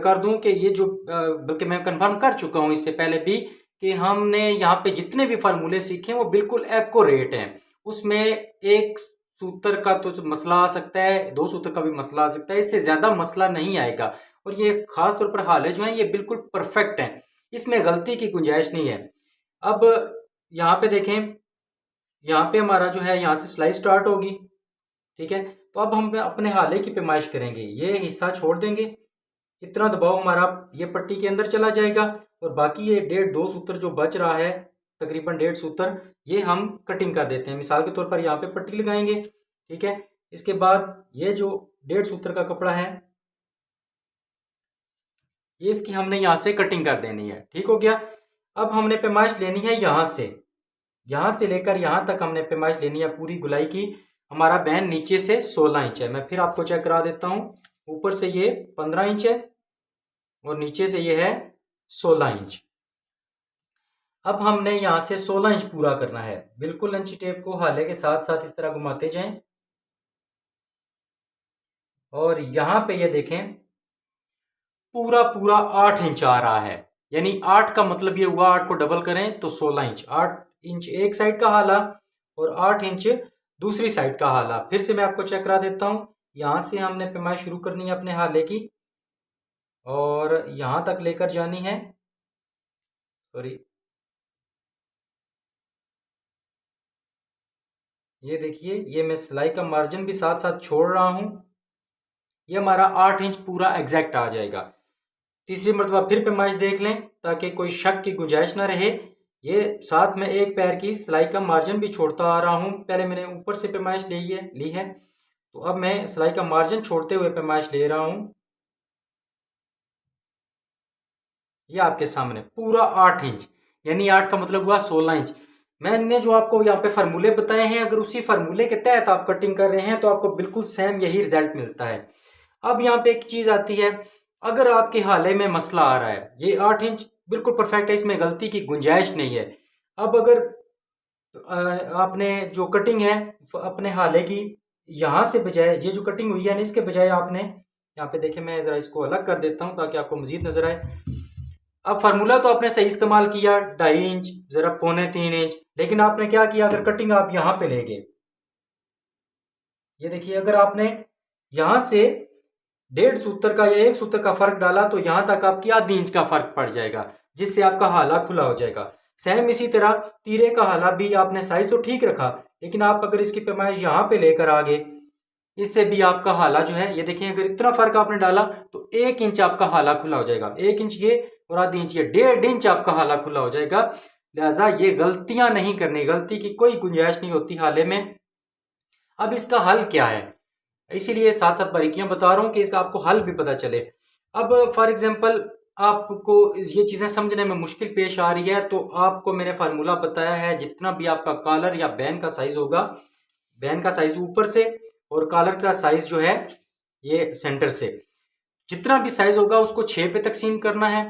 कर दूं कि ये जो बल्कि मैं कंफर्म कर चुका हूं इससे पहले भी कि हमने यहाँ पे जितने भी फार्मूले सीखे वो बिल्कुल एक्यूरेट हैं। उसमें एक सूत्र का तो मसला आ सकता है, दो सूत्र का भी मसला आ सकता है, इससे ज़्यादा मसला नहीं आएगा। और ये खास तौर पर हाले जो हैं ये बिल्कुल परफेक्ट हैं, इसमें गलती की गुंजाइश नहीं है। अब यहाँ पे देखें, यहाँ पे हमारा जो है यहाँ से सिलाई स्टार्ट होगी। ठीक है, तो अब हम अपने हाले की पैमाइश करेंगे। ये हिस्सा छोड़ देंगे, इतना दबाव हमारा ये पट्टी के अंदर चला जाएगा और बाकी ये 1.5-2 सूत्र जो बच रहा है, तकरीबन 1.5 सूत्र, ये हम कटिंग कर देते हैं। मिसाल के तौर पर यहाँ पे पट्टी लगाएंगे। ठीक है, इसके बाद ये जो 1.5 सूत्र का कपड़ा है ये इसकी हमने यहाँ से कटिंग कर देनी है। ठीक हो गया। अब हमने पैमाइश लेनी है यहाँ से लेकर यहाँ तक हमने पैमाइश लेनी है पूरी गुलाई की। हमारा बैन नीचे से 16 इंच है। मैं फिर आपको चेक करा देता हूँ। ऊपर से ये 15 इंच है और नीचे से ये है 16 इंच। अब हमने यहाँ से 16 इंच पूरा करना है। बिल्कुल इंची टेप को हाले के साथ साथ इस तरह घुमाते जाएं और यहाँ पे ये देखें पूरा पूरा 8 इंच आ रहा है। यानी 8 का मतलब ये हुआ, 8 को डबल करें तो 16 इंच। 8 इंच एक साइड का हाला और 8 इंच दूसरी साइड का हाला। फिर से मैं आपको चेक करा देता हूँ। यहाँ से हमने पैमाइश शुरू करनी है अपने हाले की और यहाँ तक लेकर जानी है। सॉरी, ये देखिए, ये मैं सिलाई का मार्जिन भी साथ साथ छोड़ रहा हूँ। ये हमारा 8 इंच पूरा एग्जैक्ट आ जाएगा। तीसरी मरतबा फिर पैमाइश देख लें ताकि कोई शक की गुंजाइश ना रहे। ये साथ में एक पैर की सिलाई का मार्जिन भी छोड़ता आ रहा हूँ। पहले मैंने ऊपर से पैमाइश ली है, तो अब मैं सिलाई का मार्जिन छोड़ते हुए पैमाइश ले रहा हूँ। ये आपके सामने पूरा 8 इंच, यानी 8 का मतलब हुआ 16 इंच। मैंने जो आपको यहाँ पे फार्मूले बताए हैं, अगर उसी फार्मूले के तहत आप कटिंग कर रहे हैं तो आपको बिल्कुल सेम यही रिजल्ट मिलता है। अब यहाँ पे एक चीज़ आती है, अगर आपके हाले में मसला आ रहा है, ये 8 इंच बिल्कुल परफेक्ट है, इसमें गलती की गुंजाइश नहीं है। अब अगर आपने जो कटिंग है अपने हाले की, यहाँ से बजाय ये जो कटिंग हुई है ना, इसके बजाय आपने यहाँ पे देखें, मैं ज़रा इसको अलग कर देता हूँ ताकि आपको मजीद नजर आए। अब फार्मूला तो आपने सही इस्तेमाल किया, 2.5 इंच ज़रा 2.25 इंच, लेकिन आपने क्या किया, अगर कटिंग आप यहाँ पे ले गए, ये देखिए, अगर आपने यहाँ से 1.5 सूत्र का या 1 सूत्र का फर्क डाला तो यहाँ तक आपकी आधी इंच का फर्क पड़ जाएगा, जिससे आपका हाला खुला हो जाएगा। सेम इसी तरह तीरे का हाला भी आपने साइज तो ठीक रखा, लेकिन आप अगर इसकी पैमाइश यहाँ पे लेकर आ गए, इससे भी आपका हाला जो है, ये देखिए, अगर इतना फर्क आपने डाला तो 1 इंच आपका हाला खुला हो जाएगा। 1 इंच ये और आधी इंच ये, 1.5 इंच आपका हाला खुला हो जाएगा। लिहाजा ये गलतियां नहीं करनी, गलती की कोई गुंजाइश नहीं होती हाले में। अब इसका हल क्या है, इसीलिए साथ साथ बारीकियां बता रहा हूं कि इसका आपको हल भी पता चले। अब फॉर एग्जांपल आपको ये चीज़ें समझने में मुश्किल पेश आ रही है, तो आपको मैंने फार्मूला बताया है, जितना भी आपका कॉलर या बैन का साइज होगा, बैन का साइज ऊपर से और कॉलर का साइज जो है ये सेंटर से, जितना भी साइज होगा उसको 6 पे तकसीम करना है।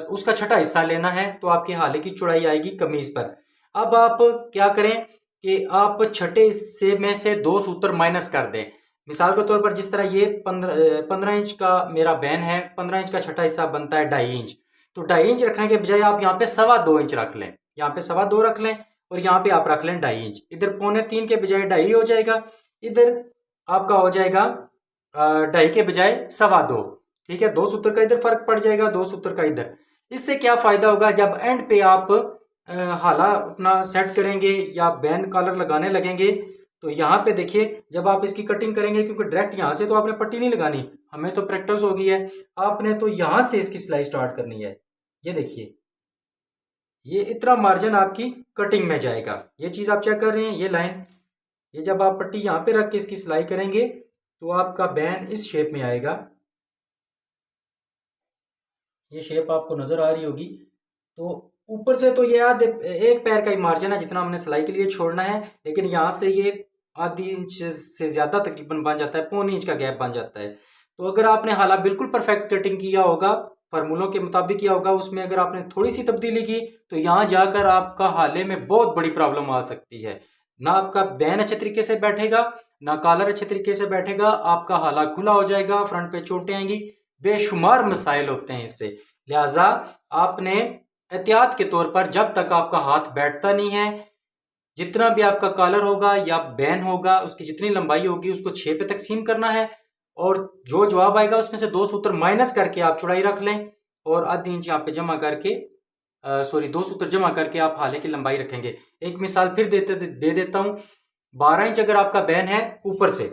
उसका छठा हिस्सा लेना है तो आपके हाले की चौड़ाई आएगी कमीज पर। अब आप क्या करें कि आप छठे हिस्से में से 2 सूत्र माइनस कर दें। मिसाल के तौर पर जिस तरह ये 15 इंच का मेरा बैन है, 15 इंच का छठा हिस्सा बनता है 2.5 इंच, तो 2.5 इंच रखने के बजाय आप यहाँ पे 2.25 इंच रख लें, यहाँ पे 2.25 रख लें और यहाँ पे आप रख लें 2.5 इंच। इधर 2.25 के बजाय 2.5 हो जाएगा, इधर आपका हो जाएगा 2.5 के बजाय 2.25। ठीक है, 2 सूत्र का इधर फर्क पड़ जाएगा, 2 सूत्र का इधर। इससे क्या फायदा होगा, जब एंड पे आप हाला अपना सेट करेंगे या बैन कॉलर लगाने लगेंगे, तो यहाँ पे देखिए, जब आप इसकी कटिंग करेंगे, क्योंकि डायरेक्ट यहाँ से तो आपने पट्टी नहीं लगानी, हमें तो प्रैक्टिस हो गई है, आपने तो यहाँ से इसकी सिलाई स्टार्ट करनी है। ये देखिए, ये इतना मार्जिन आपकी कटिंग में जाएगा। ये चीज़ आप चेक कर रहे हैं, ये लाइन, ये जब आप पट्टी यहाँ पे रख के इसकी सिलाई करेंगे तो आपका बैन इस शेप में आएगा। ये शेप आपको नज़र आ रही होगी। तो ऊपर से तो ये आधे एक पैर का ही मार्जिन है जितना हमने सिलाई के लिए छोड़ना है, लेकिन यहाँ से ये आधी इंच से ज़्यादा तकरीबन बन जाता है, पौनी इंच का गैप बन जाता है। तो अगर आपने हाला बिल्कुल परफेक्ट कटिंग किया होगा, फार्मूलों के मुताबिक किया होगा, उसमें अगर आपने थोड़ी सी तब्दीली की तो यहाँ जाकर आपका हाले में बहुत बड़ी प्रॉब्लम आ सकती है। ना आपका बैन अच्छे तरीके से बैठेगा, ना कॉलर अच्छे तरीके से बैठेगा, आपका हाला खुला हो जाएगा, फ्रंट पे चोटें आएंगी, बेशुमार मसाइल होते हैं इससे। लिहाजा आपने एहतियात के तौर पर जब तक आपका हाथ बैठता नहीं है, जितना भी आपका कॉलर होगा या बैन होगा, उसकी जितनी लंबाई होगी उसको 6 पे तकसीम करना है, और जो जवाब आएगा उसमें से 2 सूत्र माइनस करके आप चौड़ाई रख लें, और आधी इंच यहाँ पे जमा करके सॉरी 2 सूत्र जमा करके आप हाले की लंबाई रखेंगे। एक मिसाल फिर दे देता हूँ। 12 इंच अगर आपका बैन है ऊपर से,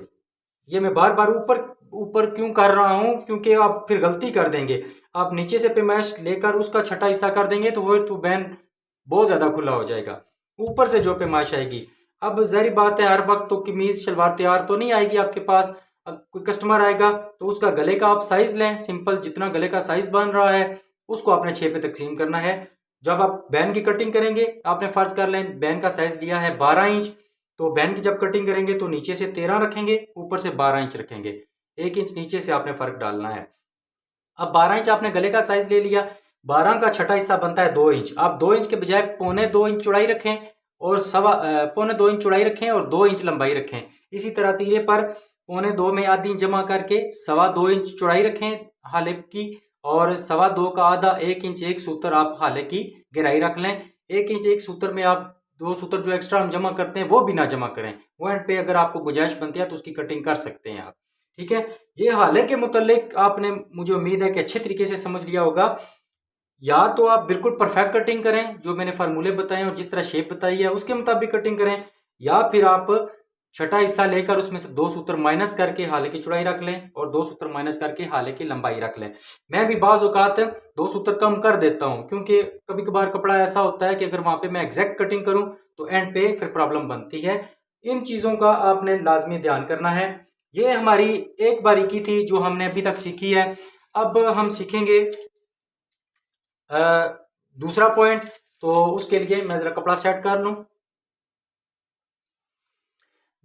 ये मैं बार बार ऊपर ऊपर क्यों कर रहा हूं, क्योंकि आप फिर गलती कर देंगे। आप नीचे से पैमाइश लेकर उसका छठा हिस्सा कर देंगे तो वो तो बैन बहुत ज्यादा खुला हो जाएगा। ऊपर से जो पैमाइश आएगी, अब जाहिर बात है हर वक्त तो कमीज शलवार तैयार तो नहीं आएगी आपके पास। अब कोई कस्टमर आएगा तो उसका गले का आप साइज लें, सिंपल जितना गले का साइज बन रहा है उसको आपने 6 पे तकसीम करना है। जब आप बैन की कटिंग करेंगे, आपने फर्ज कर लें बैन का साइज लिया है 12 इंच, तो बैन की जब कटिंग करेंगे तो नीचे से 13 रखेंगे, ऊपर से 12 इंच रखेंगे। 1 इंच नीचे से आपने फर्क डालना है। अब 12 इंच आपने गले का साइज ले लिया, 12 का छठा हिस्सा बनता है 2 इंच। आप 2 इंच के बजाय पौने 2 इंच चौड़ाई रखें और पौने 2 इंच चौड़ाई रखें और 2 इंच लंबाई रखें। इसी तरह तीरे पर पौने 2 में आधी इंच जमा करके 2.25 इंच चौड़ाई रखें हाले की, और 2.25 का आधा 1 इंच एक सूत्र आप हाले की गहराई रख लें। 1 इंच एक सूत्र में आप 2 सूत्र जो एक्स्ट्रा हम जमा करते हैं वो भी ना जमा करें। वो एंड पे अगर आपको गुंजाइश बनती है तो उसकी कटिंग कर सकते हैं आप। ठीक है, ये हाले के मुतालिक आपने, मुझे उम्मीद है कि अच्छे तरीके से समझ लिया होगा। या तो आप बिल्कुल परफेक्ट कटिंग करें, जो मैंने फार्मूले बताए और जिस तरह शेप बताई है उसके मुताबिक कटिंग करें, या फिर आप छठा हिस्सा लेकर उसमें से 2 सूत्र माइनस करके हाले की चौड़ाई रख लें और 2 सूत्र माइनस करके हाले की लंबाई रख लें। मैं भी बाज़ औकात 2 सूत्र कम कर देता हूं, क्योंकि कभी कभार कपड़ा ऐसा होता है कि अगर वहां पे मैं एग्जैक्ट कटिंग करूं तो एंड पे फिर प्रॉब्लम बनती है। इन चीज़ों का आपने लाजमी ध्यान करना है। ये हमारी एक बारीकी थी जो हमने अभी तक सीखी है। अब हम सीखेंगे दूसरा पॉइंट। तो उसके लिए मैं जरा कपड़ा सेट कर लूं।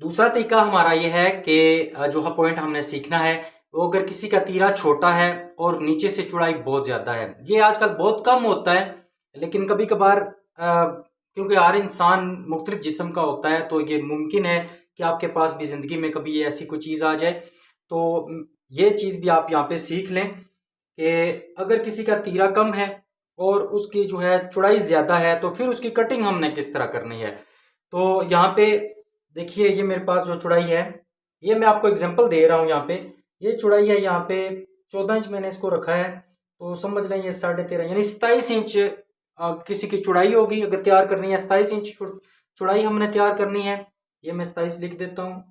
दूसरा तरीका हमारा यह है कि जो पॉइंट हमने सीखना है, वो अगर किसी का तीरा छोटा है और नीचे से चौड़ाई बहुत ज़्यादा है, ये आजकल बहुत कम होता है, लेकिन कभी कभार क्योंकि हर इंसान मुख्तलिफ जिस्म का होता है तो ये मुमकिन है कि आपके पास भी ज़िंदगी में कभी ये ऐसी कोई चीज़ आ जाए। तो ये चीज़ भी आप यहाँ पे सीख लें कि अगर किसी का तीरा कम है और उसकी जो है चौड़ाई ज़्यादा है तो फिर उसकी कटिंग हमने किस तरह करनी है। तो यहाँ पे देखिए, ये मेरे पास जो चौड़ाई है, ये मैं आपको एग्जांपल दे रहा हूँ। यहाँ पे ये चौड़ाई है, यहाँ पे 14 इंच मैंने इसको रखा है, तो समझ लें ये 13.5 यानी 27 इंच किसी की चौड़ाई होगी अगर तैयार करनी है। 27 इंच चौड़ाई हमने तैयार करनी है। ये मैं 27 लिख देता हूँ।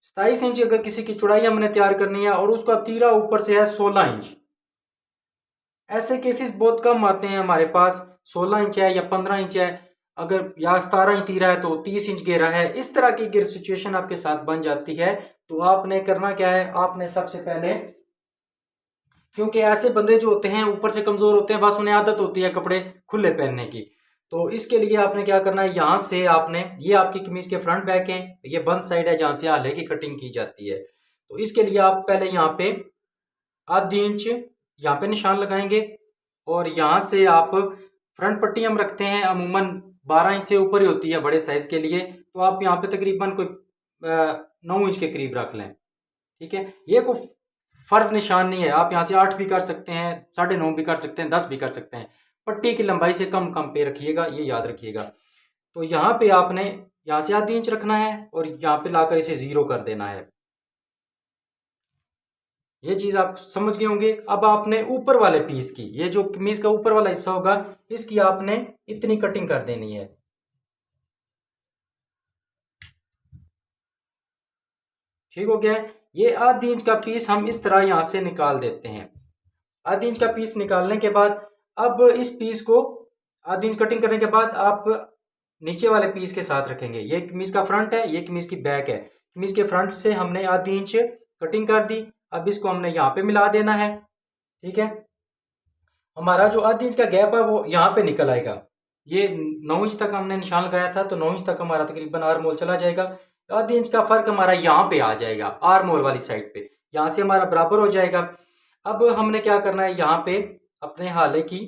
27 इंच अगर किसी की चौड़ाई हमने तैयार करनी है और उसका तीरा ऊपर से है 16 इंच। ऐसे केसेस बहुत कम आते हैं हमारे पास, 16 इंच है या 15 इंच है, अगर या 17 इंच तीरा है तो 30 इंच घेरा है। इस तरह की अगर सिचुएशन आपके साथ बन जाती है तो आपने करना क्या है, आपने सबसे पहले, क्योंकि ऐसे बंदे जो होते हैं ऊपर से कमजोर होते हैं, बस उन्हें आदत होती है कपड़े खुले पहनने की, तो इसके लिए आपने क्या करना है, यहाँ से आपने, ये आपकी कमीज के फ्रंट बैक है, ये बंद साइड है जहाँ से आले की कटिंग की जाती है। तो इसके लिए आप पहले यहाँ पे आधी इंच यहाँ पे निशान लगाएंगे, और यहाँ से आप फ्रंट पट्टी हम रखते हैं अमूमन 12 इंच से ऊपर ही होती है बड़े साइज के लिए, तो आप यहाँ पे तकरीबन कोई 9 इंच के करीब रख लें। ठीक है, ये कोई फर्ज निशान नहीं है, आप यहाँ से 8 भी कर सकते हैं, 9.5 भी कर सकते हैं, 10 भी कर सकते हैं। पट्टी की लंबाई से कम कम पे रखिएगा, ये याद रखिएगा। तो यहाँ पे आपने यहाँ से आधी इंच रखना है और यहाँ पे लाकर इसे 0 कर देना है। ये चीज आप समझ गए होंगे। अब आपने ऊपर वाले पीस की, ये जो कमीज का ऊपर वाला हिस्सा होगा, इसकी आपने इतनी कटिंग कर देनी है। ठीक हो गया है। ये आधी इंच का पीस हम इस तरह यहां से निकाल देते हैं। आधी इंच का पीस निकालने के बाद अब इस पीस को आधी इंच कटिंग करने के बाद आप नीचे वाले पीस के साथ रखेंगे। ये कमीज का फ्रंट है, ये कमीज की बैक है। कमीज के फ्रंट से हमने आधी इंच कटिंग कर दी। अब इसको हमने यहाँ पे मिला देना है। ठीक है, हमारा जो आधी इंच का गैप है वो यहाँ पे निकल आएगा। ये 9 इंच तक हमने निशान लगाया था, तो 9 इंच तक हमारा तकरीबन आर्म होल चला जाएगा। आधी इंच का फर्क हमारा यहाँ पे आ जाएगा, आर्म होल वाली साइड पे, यहाँ से हमारा बराबर हो जाएगा। अब हमने क्या करना है, यहाँ पे अपने हाले की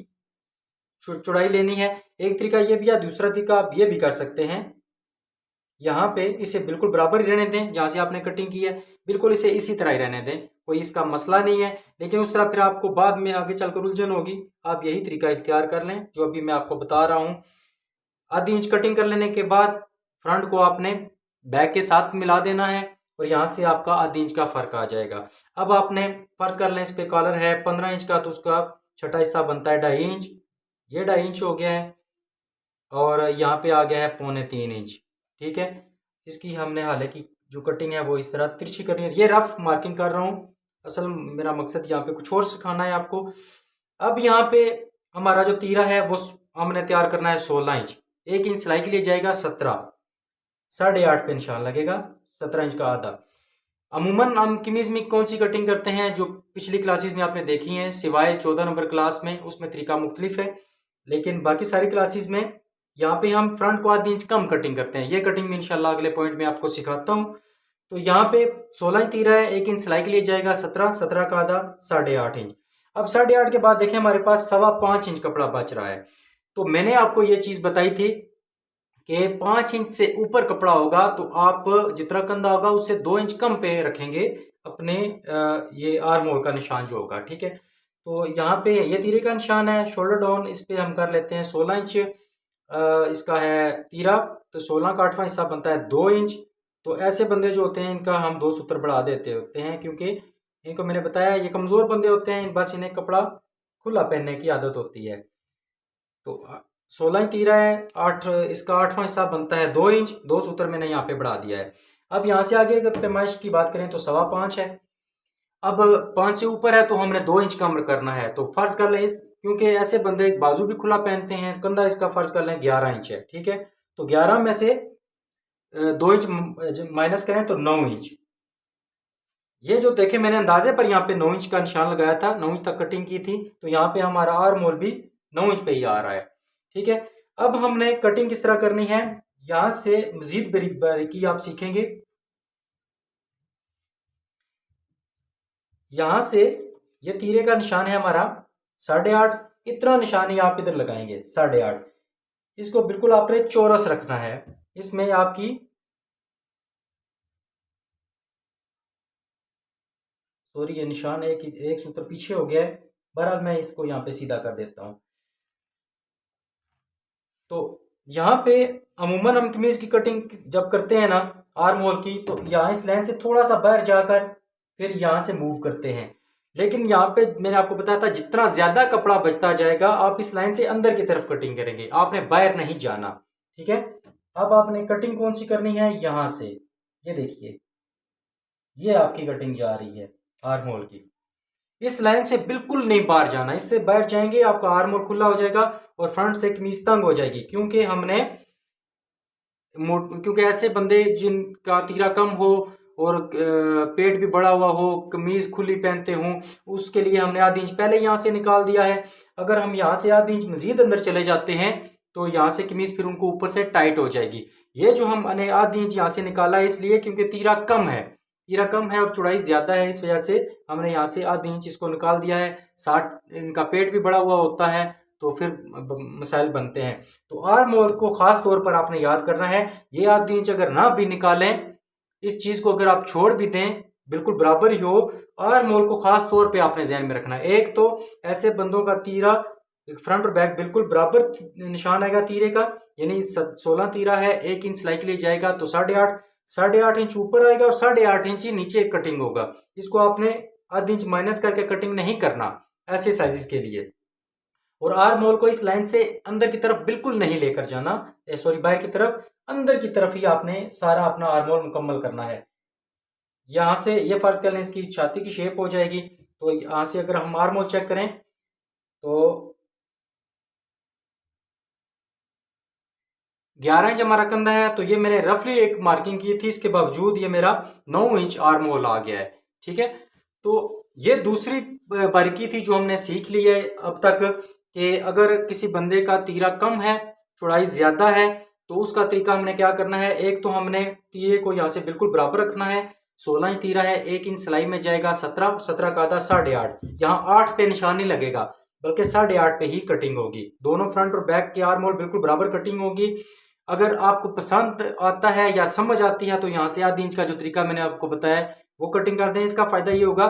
चौड़ाई लेनी है। एक तरीका ये भी है, दूसरा तरीका आप ये भी कर सकते हैं, यहाँ पे इसे बिल्कुल बराबर ही रहने दें जहाँ से आपने कटिंग की है, बिल्कुल इसे इसी तरह ही रहने दें, कोई इसका मसला नहीं है। लेकिन उस तरह फिर आपको बाद में आगे चलकर उलझन होगी। आप यही तरीका इख्तियार कर लें जो अभी मैं आपको बता रहा हूँ। आधी इंच कटिंग कर लेने के बाद फ्रंट को आपने बैक के साथ मिला देना है और यहाँ से आपका आधी इंच का फर्क आ जाएगा। अब आपने फर्ज कर लें इस पे कॉलर है 15 इंच का, तो उसका छठा हिस्सा बनता है 2.5 इंच। ये 2.5 इंच हो गया है और यहाँ पे आ गया है 2.25 इंच। ठीक है, इसकी हमने हालांकि जो कटिंग है वो इस तरह तिरछी करनी है। ये रफ मार्किंग कर रहा हूँ, असल मेरा मकसद यहाँ पे कुछ और सिखाना है आपको। अब यहाँ पे हमारा जो तीरा है वो हमने तैयार करना है 16 इंच। 1 इंच सिलाई के लिए जाएगा 17, 8.5 पे निशान लगेगा, 17 इंच का आधा। अमूमन हम कमीज में कौन सी कटिंग करते हैं जो पिछली क्लासेस में आपने देखी हैं, सिवाय 14 नंबर क्लास में, उसमें तरीका मुख्तलिफ है। लेकिन बाकी सारी क्लासेस में यहाँ पे हम फ्रंट को आधी इंच कम कटिंग करते हैं। ये कटिंग में इंशाल्लाह अगले पॉइंट में आपको सिखाता हूँ। तो यहाँ पे 16 इंच तीरा है, 1 इंच सिलाई के लिए जाएगा 17, 17 का आधा 8.5 इंच। अब 8.5 के बाद देखें हमारे पास 5.25 इंच कपड़ा बच रहा है। तो मैंने आपको ये चीज बताई थी कि 5 इंच से ऊपर कपड़ा होगा तो आप जितना कंधा होगा उससे 2 इंच कम पे रखेंगे अपने ये आर्म होल का निशान जो होगा। ठीक है, तो यहाँ पे ये तीरे का निशान है, शोल्डर डाउन, इस पे हम कर लेते हैं 16 इंच इसका है तीरा, तो 16 का 8वां हिस्सा बनता है 2 इंच। तो ऐसे बंदे जो होते हैं इनका हम 2 सूत्र बढ़ा देते होते हैं, क्योंकि इनको मैंने बताया ये कमज़ोर बंदे होते हैं, बस इन्हें कपड़ा खुला पहनने की आदत होती है। तो 16 इंच तीरा है, 8 इसका 8वां हिस्सा बनता है 2 इंच, 2 सूत्र मैंने यहाँ पे बढ़ा दिया है। अब यहाँ से आगे अगर पैमाइश की बात करें तो 5.25 है। अब 5 से ऊपर है तो हमने 2 इंच कम करना है। तो फर्ज कर लें इस, क्योंकि ऐसे बंदे बाजू भी खुला पहनते हैं, कंधा इसका फर्ज कर लें 11 इंच है। ठीक है, तो 11 में से 2 इंच माइनस करें तो 9 इंच। ये जो देखे मैंने अंदाजे पर यहाँ पे 9 इंच का निशान लगाया था, 9 इंच तक कटिंग की थी, तो यहाँ पे हमारा आर्म होल भी 9 इंच पे ही आ रहा है। ठीक है, अब हमने कटिंग किस तरह करनी है, यहां से मजीद बारीकी आप सीखेंगे। यहां से ये तीरे का निशान है हमारा 8.5, इतना निशान ही आप इधर लगाएंगे 8.5। इसको बिल्कुल आपने चौरस रखना है। इसमें आपकी सॉरी ये निशान एक सूत्र पीछे हो गया है, बहरहाल मैं इसको यहाँ पे सीधा कर देता हूँ। तो यहाँ पे अमूमन हम कमीज की कटिंग जब करते हैं ना आर्म होल की, तो यहाँ इस लाइन से थोड़ा सा बाहर जाकर फिर यहाँ से मूव करते हैं। लेकिन यहाँ पे मैंने आपको बताया था जितना ज्यादा कपड़ा बचता जाएगा आप इस लाइन से अंदर की तरफ कटिंग करेंगे, आपने बाहर नहीं जाना। ठीक है, अब आपने कटिंग कौन सी करनी है, यहाँ से ये देखिए ये आपकी कटिंग जा रही है आर्म होल की। इस लाइन से बिल्कुल नहीं बाहर जाना, इससे बाहर जाएंगे आपका आर्म होल खुला हो जाएगा और फ्रंट से कमीज तंग हो जाएगी। क्योंकि ऐसे बंदे जिनका तीरा कम हो और पेट भी बड़ा हुआ हो, कमीज खुली पहनते हों, उसके लिए हमने आधी इंच पहले यहाँ से निकाल दिया है। अगर हम यहाँ से आधी इंच मजीद अंदर चले जाते हैं तो यहाँ से कमीज फिर उनको ऊपर से टाइट हो जाएगी। ये जो हमने आधी इंच यहाँ से निकाला है इसलिए क्योंकि तीरा कम है, तीरा कम है और चौड़ाई ज्यादा है, इस वजह से हमने यहाँ से आधी इंच इसको निकाल दिया है। 60 इनका पेट भी बड़ा हुआ होता है तो फिर मसाइल बनते हैं। तो आर्म होल को खास तौर पर आपने याद करना है, ये आधी इंच अगर ना भी निकालें, इस चीज को अगर आप छोड़ भी दें बिल्कुल बराबर ही हो, आर्म होल को खास तौर पे आपने ध्यान में रखना है। एक तो ऐसे बंदों का तीरा फ्रंट और बैक बिल्कुल बराबर निशान आएगा तीरे का, यानी 16 तीरा है, 1 इंच सिलाई के लिए जाएगा तो 8.5 इंच ऊपर आएगा और 8.5 इंच ही नीचे कटिंग होगा। इसको आपने आधी इंच माइनस करके कटिंग नहीं करना ऐसे साइजेस के लिए। और आर्म होल को इस लाइन से अंदर की तरफ बिल्कुल नहीं लेकर जाना, सॉरी बाहर की तरफ, अंदर की तरफ ही आपने सारा अपना आर्म होल मुकम्मल करना है। यहां से ये फर्ज कर लें इसकी छाती की शेप हो जाएगी। तो यहां से अगर हम आर्म होल चेक करें तो 11 इंच हमारा कंधा है, तो ये मैंने रफली एक मार्किंग की थी, इसके बावजूद ये मेरा 9 इंच आर्म होल आ गया है। ठीक है। तो ये दूसरी बारीकी थी जो हमने सीख ली है अब तक, कि अगर किसी बंदे का तीरा कम है, चौड़ाई ज्यादा है, तो उसका तरीका हमने क्या करना है। एक तो हमने तीरे को यहाँ से बिल्कुल बराबर रखना है। 16 ही तीरा है, 1 इंच सिलाई में जाएगा 17, 17 का आधा 8.5। यहाँ 8 पे निशान नहीं लगेगा, बल्कि 8.5 पे ही कटिंग होगी। दोनों फ्रंट और बैक के आर्म होल बिल्कुल बराबर कटिंग होगी। अगर आपको पसंद आता है या समझ आती है तो यहाँ से आधी इंच का जो तरीका मैंने आपको बताया वो कटिंग कर दें। इसका फायदा ये होगा,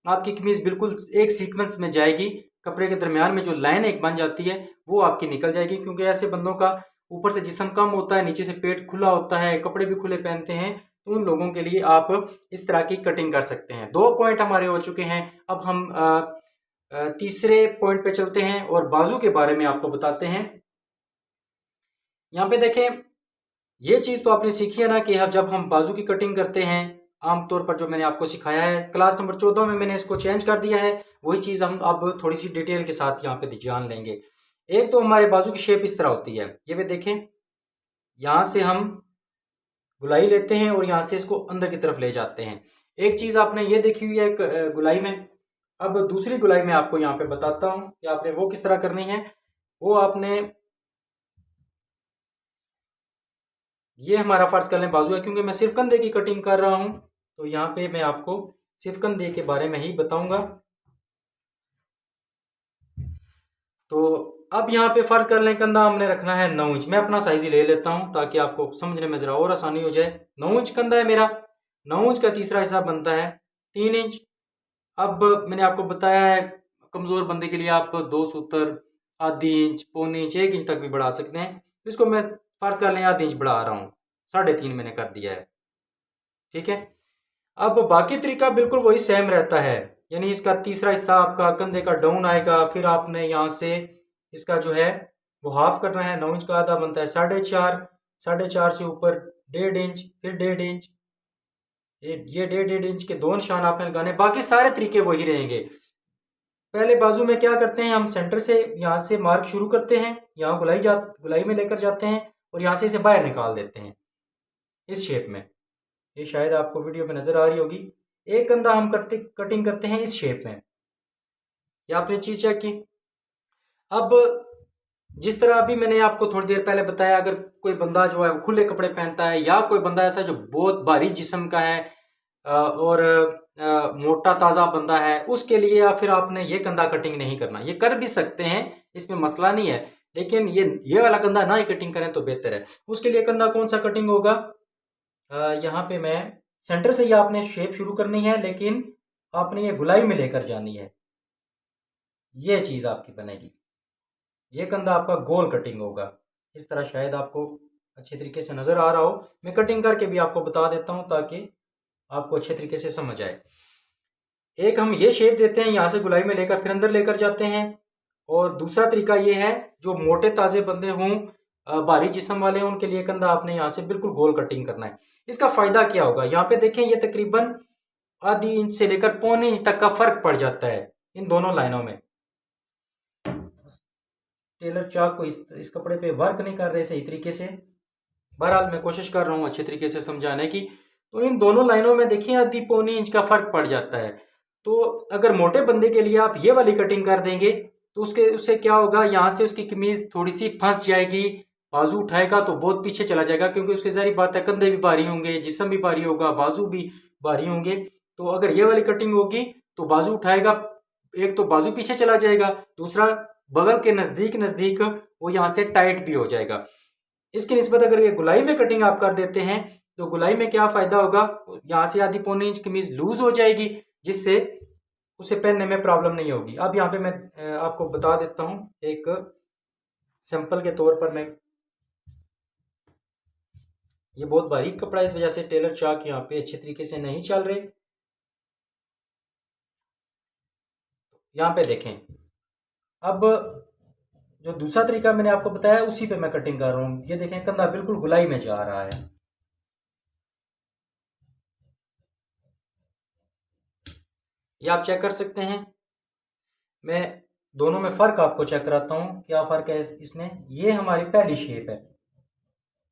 आपकी कमीज बिल्कुल एक सीक्वेंस में जाएगी, कपड़े के दरमियान में जो लाइन एक बन जाती है वो आपकी निकल जाएगी। क्योंकि ऐसे बंदों का ऊपर से जिस्म कम होता है, नीचे से पेट खुला होता है, कपड़े भी खुले पहनते हैं, तो उन लोगों के लिए आप इस तरह की कटिंग कर सकते हैं। 2 पॉइंट हमारे हो चुके हैं। अब हम तीसरे पॉइंट पे चलते हैं और बाजू के बारे में आपको बताते हैं। यहाँ पे देखें, ये चीज तो आपने सीखी है ना कि अब जब हम बाजू की कटिंग करते हैं, आमतौर पर जो मैंने आपको सिखाया है क्लास नंबर 14 में मैंने इसको चेंज कर दिया है, वही चीज हम अब थोड़ी सी डिटेल के साथ यहाँ पे जान लेंगे। एक तो हमारे बाजू की शेप इस तरह होती है, ये भी देखें, यहाँ से हम गुलाई लेते हैं और यहाँ से इसको अंदर की तरफ ले जाते हैं। एक चीज आपने ये देखी हुई है गुलाई में। अब दूसरी गुलाई में आपको यहाँ पे बताता हूँ कि आपने वो किस तरह करनी है। वो आपने, ये हमारा फर्ज कर लें बाजू है, क्योंकि मैं सिर्फ कंधे की कटिंग कर रहा हूं तो यहाँ पे मैं आपको सिर्फ कंधे के बारे में ही बताऊंगा। तो अब यहाँ पे फर्ज कर लें कंधा हमने रखना है 9 इंच। मैं अपना साइज ही ले लेता हूं ताकि आपको समझने में जरा और आसानी हो जाए। 9 इंच कंधा है मेरा। 9 इंच का तीसरा हिस्सा बनता है 3 इंच। अब मैंने आपको बताया है कमजोर बंदे के लिए आप 2 सूत्र, आधी इंच, पौनी इंच, 1 इंच तक भी बढ़ा सकते हैं। इसको मैं फर्ज कर लें आधी इंच बढ़ा रहा हूँ, 3.5 मैंने कर दिया है। ठीक है। अब बाकी तरीका बिल्कुल वही सेम रहता है, यानी इसका तीसरा हिस्सा आपका कंधे का डाउन आएगा, फिर आपने यहाँ से इसका जो है वो हाफ करना है। 9 इंच का आधा बनता है 4.5, 4.5 से ऊपर 1.5 इंच, फिर 1.5 इंच, ये 1.5 इंच के 2 निशान आपने लगाने। बाकी सारे तरीके वही रहेंगे। पहले बाजू में क्या करते हैं, हम सेंटर से यहाँ से मार्क शुरू करते हैं, यहाँ गुलाई में लेकर जाते हैं और यहाँ से इसे बाहर निकाल देते हैं इस शेप में। ये शायद आपको वीडियो में नजर आ रही होगी। एक कंधा हम कटिंग करते हैं इस शेप में। ये आपने चीज चेक की। अब जिस तरह अभी मैंने आपको थोड़ी देर पहले बताया, अगर कोई बंदा जो है खुले कपड़े पहनता है या कोई बंदा ऐसा जो बहुत भारी जिस्म का है और मोटा ताज़ा बंदा है, उसके लिए या फिर आपने ये कंधा कटिंग नहीं करना। ये कर भी सकते हैं, इसमें मसला नहीं है, लेकिन ये वाला कंधा ना ही कटिंग करें तो बेहतर है। उसके लिए कंधा कौन सा कटिंग होगा, यहाँ पे मैं सेंटर से ही आपने शेप शुरू करनी है, लेकिन आपने ये गुलाई में लेकर जानी है। ये चीज़ आपकी बनेगी। ये कंधा आपका गोल कटिंग होगा इस तरह। शायद आपको अच्छे तरीके से नज़र आ रहा हो। मैं कटिंग करके भी आपको बता देता हूँ ताकि आपको अच्छे तरीके से समझ आए। एक हम ये शेप देते हैं, यहाँ से गुलाई में लेकर फिर अंदर लेकर जाते हैं। और दूसरा तरीका ये है, जो मोटे ताज़े बंदे हों, भारी जिस्म वाले हों, उनके लिए कंधा आपने यहाँ से बिल्कुल गोल कटिंग करना है। इसका फ़ायदा क्या होगा, यहाँ पे देखें, ये तकरीबन आधी इंच से लेकर पौने इंच तक का फ़र्क पड़ जाता है इन दोनों लाइनों में। टेलर चाक को इस कपड़े पे वर्क नहीं कर रहे सही तरीके से। बहरहाल मैं कोशिश कर रहा हूँ अच्छे तरीके से समझाने की। तो इन दोनों लाइनों में देखिए आधी पौनी इंच का फ़र्क पड़ जाता है। तो अगर मोटे बंदे के लिए आप ये वाली कटिंग कर देंगे तो उससे क्या होगा, यहाँ से उसकी कमीज थोड़ी सी फंस जाएगी, बाजू उठाएगा तो बहुत पीछे चला जाएगा, क्योंकि उसकी ज़ाहिर बात है कंधे भी भारी होंगे, जिस्म भी भारी होगा, बाजू भी भारी होंगे। तो अगर ये वाली कटिंग होगी तो बाजू उठाएगा, एक तो बाजू पीछे चला जाएगा, दूसरा बगल के नज़दीक नज़दीक वो यहाँ से टाइट भी हो जाएगा। इसकी निस्बत अगर ये गुलाई में कटिंग आप कर देते हैं तो गुलाई में क्या फ़ायदा होगा, यहाँ से आधी पौनी इंच कमीज लूज हो जाएगी, जिससे उसे पहनने में प्रॉब्लम नहीं होगी। अब यहाँ पे मैं आपको बता देता हूँ एक सैंपल के तौर पर। मैं ये बहुत बारीक कपड़ा है, इस वजह से टेलर चाक यहाँ पे अच्छे तरीके से नहीं चल रहे। यहाँ पे देखें, अब जो दूसरा तरीका मैंने आपको बताया उसी पे मैं कटिंग कर रहा हूँ। ये देखें कंधा बिल्कुल गुलाई में जा रहा है। ये आप चेक कर सकते हैं। मैं दोनों में फ़र्क आपको चेक कराता हूँ क्या फ़र्क है इसमें। ये हमारी पहली शेप है,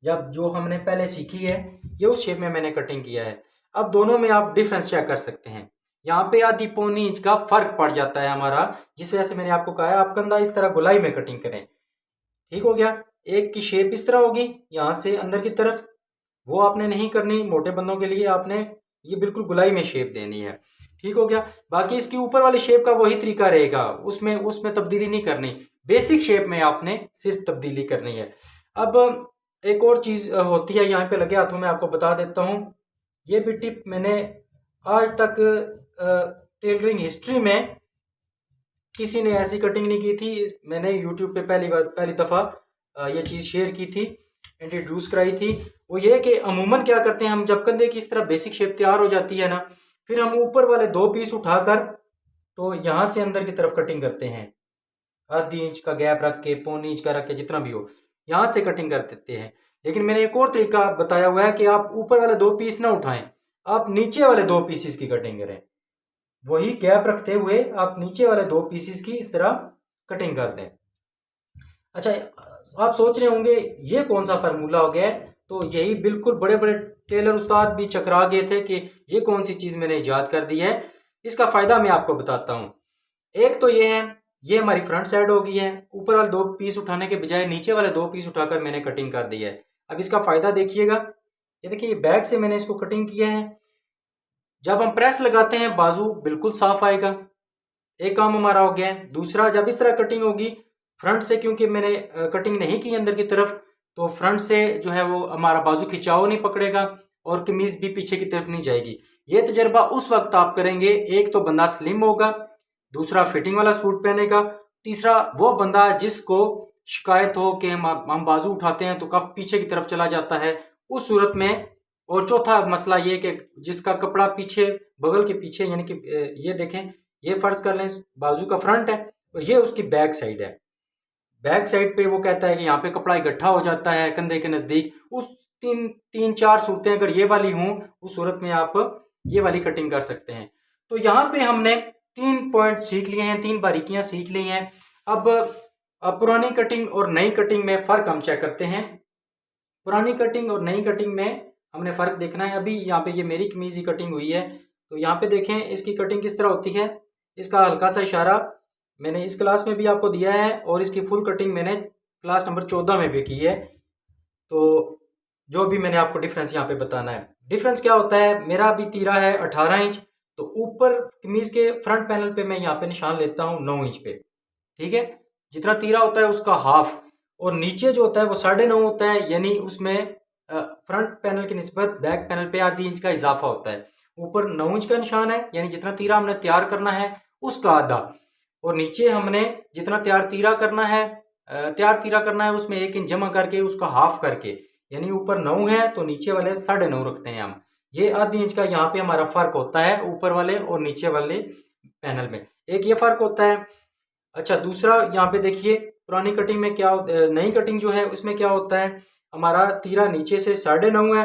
जब जो हमने पहले सीखी है ये उस शेप में मैंने कटिंग किया है। अब दोनों में आप डिफरेंस चेक कर सकते हैं। यहाँ पे आधी पौनी इंच का फर्क पड़ जाता है हमारा, जिस वजह से मैंने आपको कहा है आप कंधा इस तरह गोलाई में कटिंग करें। ठीक हो गया। एक की शेप इस तरह होगी यहाँ से अंदर की तरफ, वो आपने नहीं करनी। मोटे बंदों के लिए आपने ये बिल्कुल गोलाई में शेप देनी है। ठीक हो गया। बाकी इसकी ऊपर वाली शेप का वही तरीका रहेगा, उसमें उसमें तब्दीली नहीं करनी। बेसिक शेप में आपने सिर्फ तब्दीली करनी है। अब एक और चीज होती है, यहाँ पे लगे हाथों में आपको बता देता हूँ। ये भी टिप मैंने आज तक टेलरिंग हिस्ट्री में किसी ने ऐसी कटिंग नहीं की थी। मैंने यूट्यूब पे पहली दफ़ा ये चीज़ शेयर की थी, इंट्रोड्यूस कराई थी। वो ये कि अमूमन क्या करते हैं हम, जब कंधे की इस तरह बेसिक शेप तैयार हो जाती है ना, फिर हम ऊपर वाले 2 पीस उठाकर तो यहाँ से अंदर की तरफ कटिंग करते हैं। आधी इंच का गैप रख के, पौनी इंच का रख के, जितना भी हो यहाँ से कटिंग कर देते हैं। लेकिन मैंने एक और तरीका बताया हुआ है कि आप ऊपर वाले 2 पीस ना उठाएं, आप नीचे वाले 2 पीसीस की कटिंग करें। वही गैप रखते हुए आप नीचे वाले 2 पीसीस की इस तरह कटिंग कर दें। अच्छा, आप सोच रहे होंगे ये कौन सा फार्मूला हो गया है? तो यही बिल्कुल बड़े बड़े टेलर उस्ताद भी चकरा गए थे कि ये कौन सी चीज़ मैंने ईजाद कर दी है। इसका फ़ायदा मैं आपको बताता हूँ। एक तो ये है, ये हमारी फ्रंट साइड हो गई है। ऊपर वाले 2 पीस उठाने के बजाय नीचे वाले 2 पीस उठाकर मैंने कटिंग कर दी है। अब इसका फ़ायदा देखिएगा। ये देखिए, बैक से मैंने इसको कटिंग किया है। जब हम प्रेस लगाते हैं बाजू बिल्कुल साफ आएगा। एक काम हमारा हो गया है। दूसरा, जब इस तरह कटिंग होगी फ्रंट से, क्योंकि मैंने कटिंग नहीं की अंदर की तरफ, तो फ्रंट से जो है वो हमारा बाजू खिंचाव नहीं पकड़ेगा और कमीज भी पीछे की तरफ नहीं जाएगी। ये तजर्बा उस वक्त आप करेंगे, एक तो बंदा स्लिम होगा, दूसरा फिटिंग वाला सूट पहनेगा, तीसरा वो बंदा जिसको शिकायत हो कि हम बाजू उठाते हैं तो कफ पीछे की तरफ चला जाता है, उस सूरत में। और चौथा मसला ये कि जिसका कपड़ा पीछे बगल के पीछे, यानी कि ये देखें, ये फर्ज कर लें बाजू का फ्रंट है और ये उसकी बैक साइड है। बैक साइड पे वो कहता है कि यहाँ पे कपड़ा इकट्ठा हो जाता है कंधे के नज़दीक। उस तीन चार सूरतें अगर ये वाली हों, उस सूरत में आप ये वाली कटिंग कर सकते हैं। तो यहाँ पे हमने 3 पॉइंट सीख लिए हैं, 3 बारीकियां सीख ली हैं। अब पुरानी कटिंग और नई कटिंग में फ़र्क हम चेक करते हैं। पुरानी कटिंग और नई कटिंग में हमने फ़र्क देखना है। अभी यहाँ पे ये मेरी कमीज़ की कटिंग हुई है, तो यहाँ पे देखें इसकी कटिंग किस तरह होती है। इसका हल्का सा इशारा मैंने इस क्लास में भी आपको दिया है और इसकी फुल कटिंग मैंने क्लास नंबर 14 में भी की है। तो जो भी मैंने आपको डिफरेंस यहाँ पे बताना है। डिफरेंस क्या होता है, मेरा अभी तीरा है 18 इंच, तो ऊपर कमीज़ के फ्रंट पैनल पे मैं यहाँ पे निशान लेता हूँ 9 इंच पे। ठीक है, जितना तीरा होता है उसका हाफ, और नीचे जो होता है वो 9.5 होता है, यानी उसमें फ्रंट पैनल की निस्बत बैक पैनल पे आधी इंच का इजाफा होता है। ऊपर 9 इंच का निशान है, यानी जितना तीरा हमने तैयार करना है उसका आधा, और नीचे हमने जितना तैयार तीरा करना है उसमें 1 इंच जमा करके उसका हाफ करके, यानी ऊपर 9 है तो नीचे वाले 9.5 रखते हैं हम। ये आधी इंच का यहाँ पे हमारा फर्क होता है ऊपर वाले और नीचे वाले पैनल में, एक ये फर्क होता है। अच्छा, दूसरा यहाँ पे देखिए, पुरानी कटिंग में क्या, नई कटिंग जो है उसमें क्या होता है, हमारा तीरा नीचे से 9.5 है,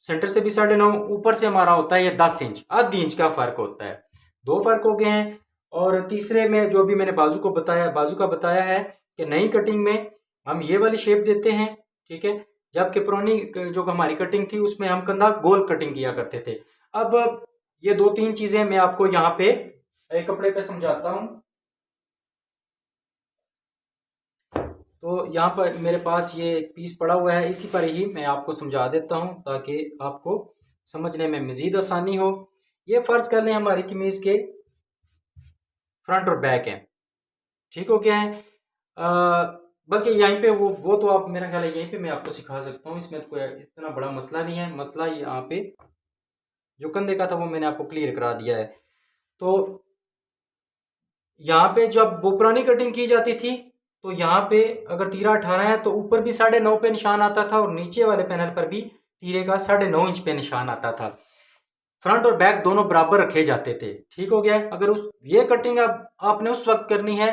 सेंटर से भी 9.5, ऊपर से हमारा होता है ये 10 इंच, आधी इंच का फर्क होता है। 2 फर्क हो गए हैं। और तीसरे में जो भी मैंने बाजू का बताया है कि नई कटिंग में हम ये वाली शेप देते हैं। ठीक है, जबकि पुरानी जो हमारी कटिंग थी उसमें हम कंधा गोल कटिंग किया करते थे। अब ये 2-3 चीजें मैं आपको यहाँ पे एक कपड़े पे समझाता हूँ। तो यहाँ पर मेरे पास ये एक पीस पड़ा हुआ है, इसी पर ही मैं आपको समझा देता हूँ ताकि आपको समझने में मज़ीद आसानी हो। ये फ़र्ज़ कर लें हमारी कमीज़ के फ्रंट और बैक है। ठीक हो गया है। बल्कि यहीं पे वो तो आप, मेरा ख्याल है यहीं पे मैं आपको सिखा सकता हूँ, इसमें तो कोई इतना बड़ा मसला नहीं है। मसला यहाँ पे जो कंधे का था वो मैंने आपको क्लियर करा दिया है। तो यहाँ पे जब वो पुरानी कटिंग की जाती थी तो यहाँ पे अगर तीरा 18 है तो ऊपर भी 9.5 पे निशान आता था और नीचे वाले पैनल पर भी तीरे का 9.5 इंच पे निशान आता था। फ्रंट और बैक दोनों बराबर रखे जाते थे। ठीक हो गया। अगर ये कटिंग अब आपने उस वक्त करनी है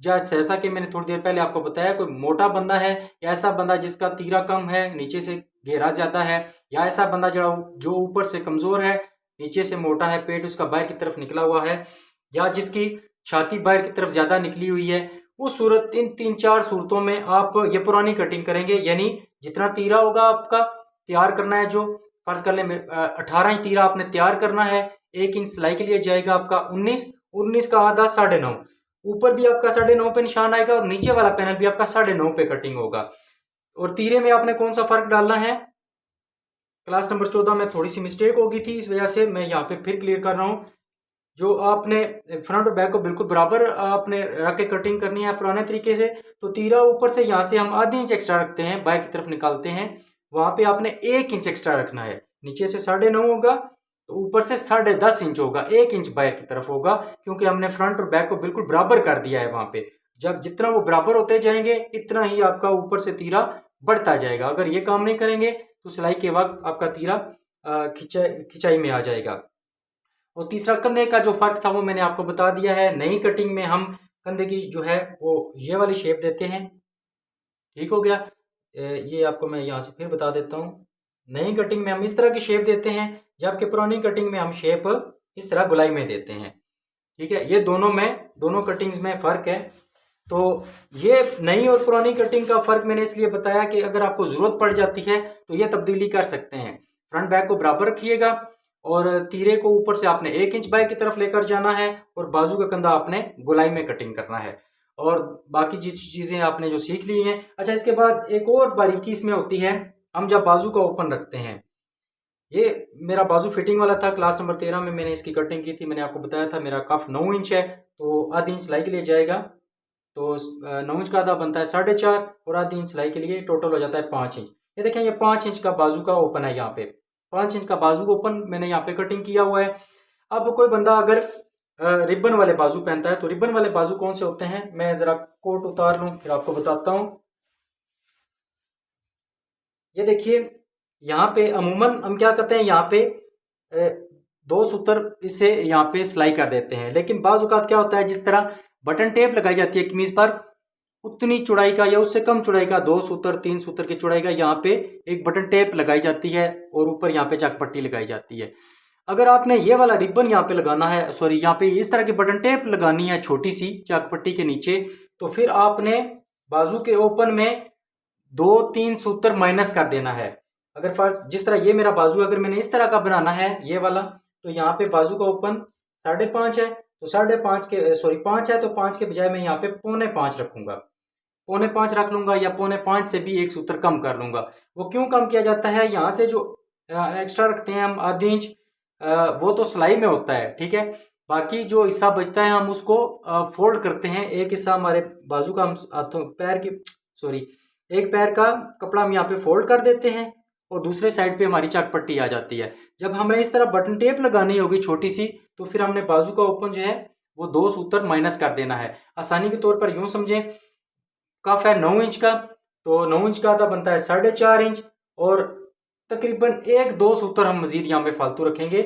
जैसा कि मैंने थोड़ी देर पहले आपको बताया, कोई मोटा बंदा है या ऐसा बंदा जिसका तीरा कम है, नीचे से घेरा ज्यादा है, या ऐसा बंदा जो ऊपर से कमजोर है, नीचे से मोटा है, पेट उसका बाहर की तरफ निकला हुआ है, या जिसकी छाती बाहर की तरफ ज्यादा निकली हुई है, उस सूरत, इन 3-4 सूरतों में आप ये पुरानी कटिंग करेंगे। यानी जितना तीरा होगा आपका तैयार करना है जो फर्ज कर लें 18 इंच तीरा आपने तैयार करना है, 1 इंच सिलाई के लिए जाएगा आपका 19 का आधा 9.5, ऊपर भी आपका 9.5 पे निशान आएगा और नीचे वाला पैनल भी आपका 9.5 पे कटिंग होगा। और तीरे में आपने कौन सा फर्क डालना है, क्लास नंबर 14 में थोड़ी सी मिस्टेक हो गई थी, इस वजह से मैं यहाँ पे फिर क्लियर कर रहा हूँ। जो आपने फ्रंट और बैक को बिल्कुल बराबर आपने रख के कटिंग करनी है पुराने तरीके से। तो तीरा ऊपर से यहाँ से हम आधी इंच एक्स्ट्रा रखते हैं, बाएं की तरफ निकालते हैं, वहां पे आपने 1 इंच एक्स्ट्रा रखना है। नीचे से 9.5 होगा तो ऊपर से 10.5 इंच होगा, 1 इंच बाहर की तरफ होगा, क्योंकि हमने फ्रंट और बैक को बिल्कुल बराबर कर दिया है। वहां पे जब जितना वो बराबर होते जाएंगे इतना ही आपका ऊपर से तीरा बढ़ता जाएगा। अगर ये काम नहीं करेंगे तो सिलाई के वक्त आपका तीरा खिंचाई में आ जाएगा। और तीसरा कंधे का जो फर्क था वो मैंने आपको बता दिया है। नई कटिंग में हम कंधे की जो है वो ये वाली शेप देते हैं, ठीक हो गया। ये आपको मैं यहाँ से फिर बता देता हूँ। नई कटिंग में हम इस तरह की शेप देते हैं, जबकि पुरानी कटिंग में हम शेप इस तरह गोलाई में देते हैं, ठीक है। ये दोनों कटिंग्स में फ़र्क है। तो ये नई और पुरानी कटिंग का फ़र्क मैंने इसलिए बताया कि अगर आपको ज़रूरत पड़ जाती है तो ये तब्दीली कर सकते हैं। फ्रंट बैक को बराबर रखिएगा और तीरे को ऊपर से आपने 1 इंच बाएं की तरफ लेकर जाना है और बाजू का कंधा आपने गोलाई में कटिंग करना है। और बाकी चीज़ें आपने जो सीख ली हैं। अच्छा, इसके बाद एक और बारीकी इसमें होती है, हम जब बाजू का ओपन रखते हैं, ये मेरा बाजू फिटिंग वाला था, क्लास नंबर 13 में मैंने इसकी कटिंग की थी। मैंने आपको बताया था मेरा कफ 9 इंच है, तो आधी इंच सिलाई के लिए जाएगा, तो 9 इंच का आधा बनता है 4.5 और आधी इंच सिलाई के लिए टोटल हो जाता है 5 इंच। ये देखें, ये 5 इंच का बाजू का ओपन है, यहाँ पे 5 इंच का बाजू ओपन मैंने यहाँ पे कटिंग किया हुआ है। अब कोई बंदा अगर रिबन वाले बाजू पहनता है तो रिबन वाले बाजू कौन से होते हैं, मैं जरा कोट उतार लूं फिर आपको बताता हूं। ये देखिए, यहाँ पे अमूमन हम क्या करते हैं, यहाँ पे 2 सूत्र इससे यहाँ पे सिलाई कर देते हैं। लेकिन बाज़ औक़ात क्या होता है, जिस तरह बटन टेप लगाई जाती है कमीज पर, उतनी चौड़ाई का या उससे कम चौड़ाई का 2 सूत्र 3 सूत्र की चौड़ाई का यहाँ पे एक बटन टेप लगाई जाती है और ऊपर यहाँ पे चक पट्टी लगाई जाती है। अगर आपने ये वाला रिबन यहाँ पे लगाना है, सॉरी यहाँ पे इस तरह की बटन टेप लगानी है छोटी सी चक पट्टी के नीचे, तो फिर आपने बाजू के ओपन में 2-3 सूत्र माइनस कर देना है। अगर फर्स्ट जिस तरह ये मेरा बाजू अगर मैंने इस तरह का बनाना है ये वाला, तो यहाँ पे बाजू का ओपन 5.5 है, तो 5.5 के सॉरी 5 है, तो 5 के बजाय मैं यहाँ पे 4.25 रखूंगा, 4.25 रख लूंगा, या 4.25 से भी 1 सूत्र कम कर लूंगा। वो क्यों कम किया जाता है, यहाँ से जो एक्स्ट्रा रखते हैं हम आधी इंच, वो तो सिलाई में होता है, ठीक है। बाकी जो हिस्सा बचता है हम उसको फोल्ड करते हैं। एक हिस्सा हमारे बाजू का हम हाथों पैर की सॉरी एक पैर का कपड़ा हम यहाँ पे फोल्ड कर देते हैं और दूसरे साइड पे हमारी चक पट्टी आ जाती है। जब हमें इस तरह बटन टेप लगानी होगी छोटी सी, तो फिर हमने बाजू का ओपन जो है वो 2 सूत्र माइनस कर देना है। आसानी के तौर पर यूं समझें, कफ है 9 इंच का, तो 9 इंच का आधा बनता है 4.5 इंच, और तकरीबन 1-2 सूत्र हम मजीद यहाँ पे फालतू रखेंगे,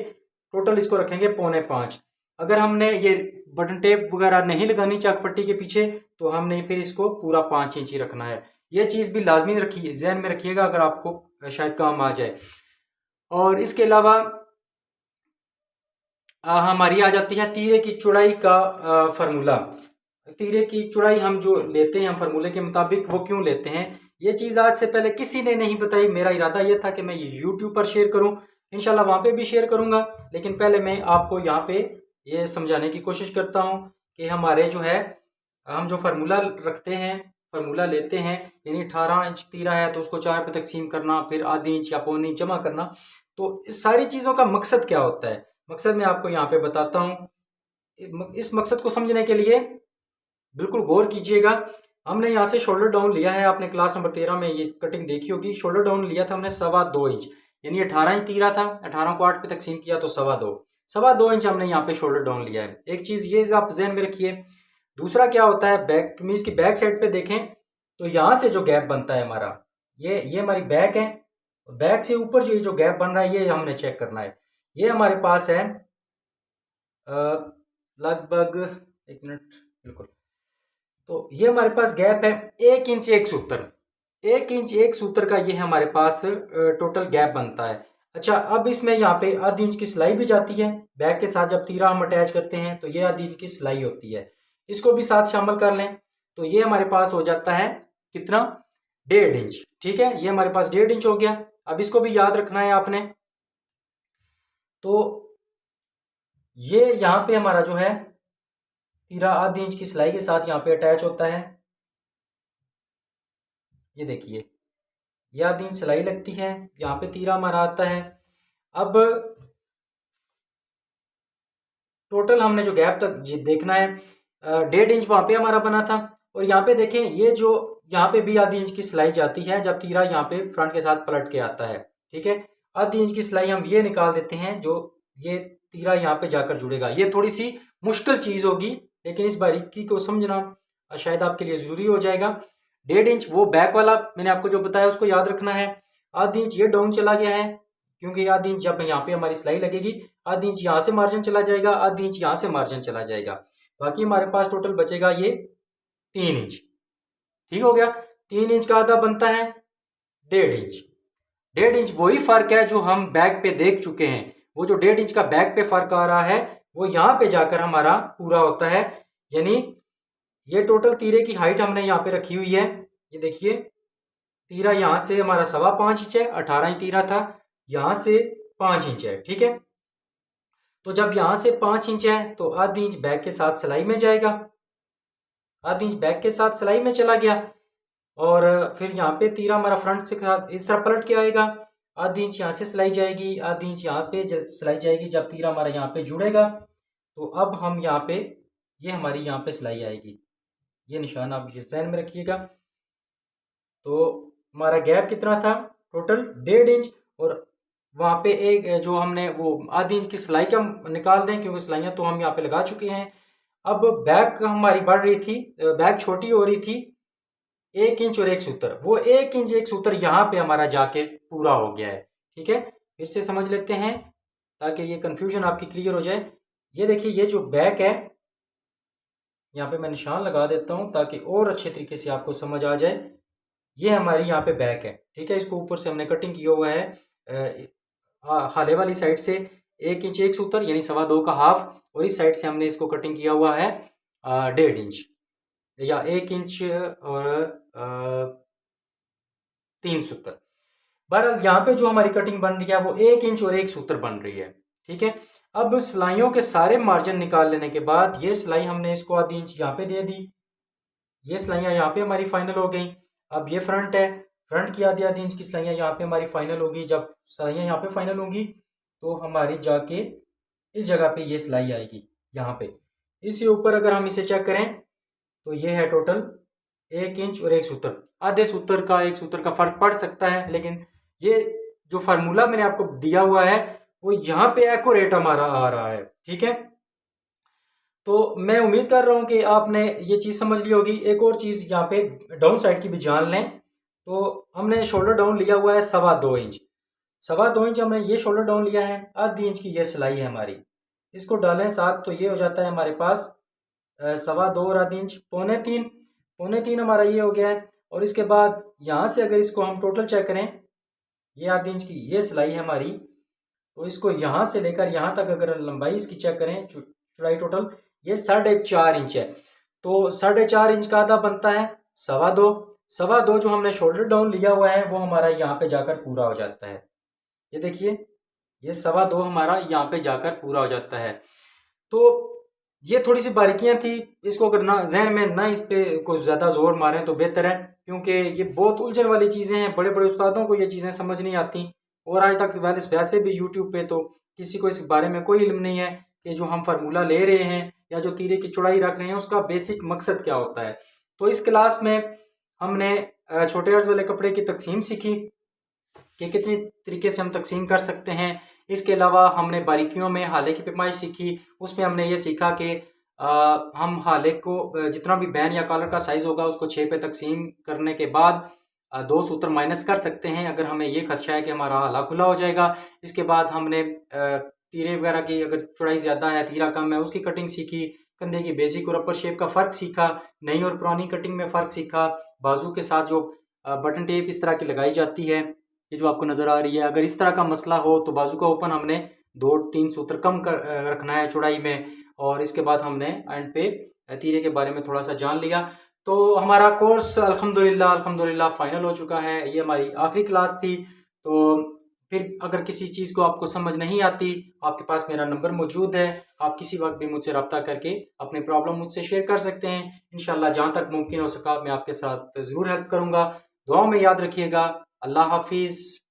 टोटल इसको रखेंगे 4.25। अगर हमने ये बटन टेप वगैरह नहीं लगानी चक पट्टी के पीछे, तो हमने फिर इसको पूरा 5 इंच ही रखना है। ये चीज़ भी लाजमी रखिए, जहन में रखिएगा, अगर आपको शायद काम आ जाए। और इसके अलावा हमारी आ जाती है तीरे की चौड़ाई का फार्मूला। तीरे की चौड़ाई हम जो लेते हैं, हम फार्मूले के मुताबिक वो क्यों लेते हैं, ये चीज़ आज से पहले किसी ने नहीं बताई। मेरा इरादा ये था कि मैं ये यूट्यूब पर शेयर करूं, इंशाल्लाह वहाँ पे भी शेयर करूंगा, लेकिन पहले मैं आपको यहाँ पे ये समझाने की कोशिश करता हूँ कि हमारे जो है हम जो फार्मूला रखते हैं, फार्मूला लेते हैं, यानी 18 इंच तीरा है तो उसको 4 पे तकसीम करना, फिर आधी इंच या पौनी इंच जमा करना। तो इस सारी चीज़ों का मकसद क्या होता है, मकसद मैं आपको यहाँ पे बताता हूँ। इस मकसद को समझने के लिए बिल्कुल गौर कीजिएगा। हमने यहाँ से शोल्डर डाउन लिया है, आपने क्लास नंबर 13 में ये कटिंग देखी होगी। शोल्डर डाउन लिया था हमने 2.25 इंच, यानी 18 इंच तीरा था, 18 को 8 पे तकसीम किया तो 2.25 इंच हमने यहाँ पे शोल्डर डाउन लिया है। एक चीज़ ये आप जहन में रखिए। दूसरा क्या होता है, बैक कमीज की बैक साइड पे देखें तो यहाँ से जो गैप बनता है हमारा, ये हमारी बैक है, बैक से ऊपर जो गैप बन रहा है ये हमने चेक करना है। ये हमारे पास है लगभग 1 मिनट, बिल्कुल, तो ये हमारे पास गैप है 1 इंच 1 सूत्र, 1 इंच 1 सूत्र का ये हमारे पास टोटल गैप बनता है। अच्छा, अब इसमें यहाँ पे आधी इंच की सिलाई भी जाती है बैक के साथ, जब तीरा हम अटैच करते हैं तो ये आधी इंच की सिलाई होती है, इसको भी साथ शामिल कर लें तो ये हमारे पास हो जाता है कितना, 1.5 इंच, ठीक है। ये हमारे पास 1.5 इंच हो गया। अब इसको भी याद रखना है आपने, तो ये यहाँ पे हमारा जो है तीरा आधी इंच की सिलाई के साथ यहाँ पे अटैच होता है। ये देखिए, ये आधी इंच सिलाई लगती है, यहाँ पे तीरा हमारा आता है। अब टोटल हमने जो गैप तक देखना है, 1.5 इंच वहां पे हमारा बना था। और यहाँ पे देखें, ये जो यहाँ पे भी आधी इंच की सिलाई जाती है जब तीरा यहाँ पे फ्रंट के साथ पलट के आता है। ठीक है, आधी इंच की सिलाई हम ये निकाल देते हैं, जो ये तीरा यहाँ पे जाकर जुड़ेगा। ये थोड़ी सी मुश्किल चीज होगी, लेकिन इस बारीकी को समझना शायद आपके लिए जरूरी हो जाएगा। 1.5 इंच वो बैक वाला मैंने आपको जो बताया उसको याद रखना है। आधी इंच ये डाउन चला गया है, क्योंकि आधी इंच जब यहाँ पे हमारी सिलाई लगेगी, आधी इंच यहाँ से मार्जिन चला जाएगा, आधी इंच यहाँ से मार्जिन चला जाएगा। बाकी हमारे पास टोटल बचेगा ये 3 इंच। ठीक हो गया, 3 इंच का आधा बनता है 1.5 इंच। 1.5 इंच वही फर्क है जो हम बैक पे देख चुके हैं। वो जो 1.5 इंच का बैक पे फर्क आ रहा है वो यहाँ पे जाकर हमारा पूरा होता है। यानी ये टोटल तीरे की हाइट हमने यहाँ पे रखी हुई है। ये देखिए, तीरा यहाँ से हमारा 5.25 इंच है, 18 इंच तीरा था, यहाँ से 5 इंच है। ठीक है, तो जब यहाँ से 5 इंच है तो आधी इंच बैक के साथ सिलाई में जाएगा, आधी इंच बैक के साथ सिलाई में चला गया। और फिर यहाँ पे तीरा हमारा फ्रंट से इस तरह पलट के आएगा, आधी इंच यहाँ से सिलाई जाएगी, आधी इंच यहाँ पे सिलाई जाएगी। जब तीरा हमारा यहाँ पे जुड़ेगा तो अब हम यहाँ पे, ये हमारी यहाँ पे सिलाई आएगी। ये निशान आप ध्यान में रखिएगा। तो हमारा गैप कितना था टोटल 1.5 इंच, और वहाँ पे एक जो हमने वो आधी इंच की सिलाई का निकाल दें, क्योंकि सिलाइयाँ तो हम यहाँ पे लगा चुके हैं। अब बैक हमारी बढ़ रही थी, बैक छोटी हो रही थी 1 इंच और 1 सूत्र, वो 1 इंच 1 सूत्र यहाँ पे हमारा जाके पूरा हो गया है। ठीक है, फिर से समझ लेते हैं ताकि ये कंफ्यूजन आपकी क्लियर हो जाए। ये देखिए, ये जो बैक है, यहाँ पे मैं निशान लगा देता हूँ ताकि और अच्छे तरीके से आपको समझ आ जाए। ये हमारी यहाँ पे बैक है। ठीक है, इसको ऊपर से हमने कटिंग किया हुआ है, हाले वाली साइड से 1 इंच 1 सूत्र यानी 2.25 का हाफ, और इस साइड से हमने इसको कटिंग किया हुआ है 1.5 इंच या 1 इंच और 3 सूत्र। बहरहाल यहाँ पे जो हमारी कटिंग बन रही है वो 1 इंच और 1 सूत्र बन रही है। ठीक है, अब सिलाइयों के सारे मार्जिन निकाल लेने के बाद ये सिलाई हमने इसको आधी इंच यहाँ पे दे दी, ये सिलाइयाँ यहाँ पे हमारी फाइनल हो गई। अब ये फ्रंट है, फ्रंट की आधी इंच की सिलाइयाँ यहाँ पे हमारी फाइनल होगी। जब सिलाइयाँ यहाँ पे फाइनल होंगी तो हमारी जाके इस जगह पे ये सिलाई आएगी यहाँ पे। इससे ऊपर अगर हम इसे चेक करें तो ये है टोटल 1 इंच और 1 सूत्र। आधे सूत्र का 1 सूत्र का फर्क पड़ सकता है, लेकिन ये जो फार्मूला मैंने आपको दिया हुआ है वो यहाँ पे एक्यूरेट हमारा आ रहा है। ठीक है, तो मैं उम्मीद कर रहा हूँ कि आपने ये चीज़ समझ ली होगी। एक और चीज़ यहाँ पे डाउन साइड की भी जान लें। तो हमने शोल्डर डाउन लिया हुआ है 2.25 इंच, 2.25 इंच हमने ये शोल्डर डाउन लिया है, आधी इंच की ये सिलाई है हमारी। इसको डालें साथ तो ये हो जाता है हमारे पास 2.25 और आधी इंच 3.25, 3.25 हमारा ये हो गया है। और इसके बाद यहाँ से अगर इसको हम टोटल चेक करें, ये आधी इंच की ये सिलाई है हमारी, तो इसको यहाँ से लेकर यहाँ तक अगर लंबाई इसकी चेक करें, चौड़ाई टोटल ये 4.5 इंच है। तो 4.5 इंच का आधा बनता है 2.25 जो हमने शोल्डर डाउन लिया हुआ है वो हमारा यहाँ पे जाकर पूरा हो जाता है। ये देखिए, ये 2.25 हमारा यहाँ पे जाकर पूरा हो जाता है। तो ये थोड़ी सी बारीकियां थी, इसको अगर ना जहन में ना इस पे कुछ ज़्यादा जोर मारें तो बेहतर है, क्योंकि ये बहुत उलझन वाली चीज़ें हैं। बड़े बड़े उस्तादों को ये चीज़ें समझ नहीं आती, और आज तक वैसे भी यूट्यूब पे तो किसी को इस बारे में कोई इल्म नहीं है कि जो हम फार्मूला ले रहे हैं या जो तीरे की चौड़ाई रख रहे हैं उसका बेसिक मकसद क्या होता है। तो इस क्लास में हमने छोटे अर्ज वाले कपड़े की तकसीम सीखी कि कितनी तरीके से हम तकसीम कर सकते हैं। इसके अलावा हमने बारीकियों में हाले की पैमाइश सीखी, उसमें हमने ये सीखा कि हम हाले को जितना भी बैन या कॉलर का साइज़ होगा उसको 6 पे तकसीम करने के बाद 2 सूत्र माइनस कर सकते हैं अगर हमें ये खदशा है कि हमारा हाला खुला हो जाएगा। इसके बाद हमने तीरे वगैरह की अगर चौड़ाई ज़्यादा है, तीरा कम है, उसकी कटिंग सीखी, कंधे की बेसिक और अपर शेप का फ़र्क सीखा, नई और पुरानी कटिंग में फ़र्क सीखा, बाजू के साथ जो बटन टेप इस तरह की लगाई जाती है, ये जो आपको नज़र आ रही है, अगर इस तरह का मसला हो तो बाजू का ओपन हमने 2-3 सूत्र कम कर रखना है चौड़ाई में। और इसके बाद हमने एंड पे तीरे के बारे में थोड़ा सा जान लिया। तो हमारा कोर्स अल्हम्दुलिल्लाह फाइनल हो चुका है। ये हमारी आखिरी क्लास थी। तो फिर अगर किसी चीज़ को आपको समझ नहीं आती, आपके पास मेरा नंबर मौजूद है, आप किसी वक्त भी मुझसे रब्ता करके अपनी प्रॉब्लम मुझसे शेयर कर सकते हैं। इंशाल्लाह जहाँ तक मुमकिन हो सका मैं आपके साथ ज़रूर हेल्प करूँगा। दुआओं में याद रखिएगा। अल्लाह हाफिज़।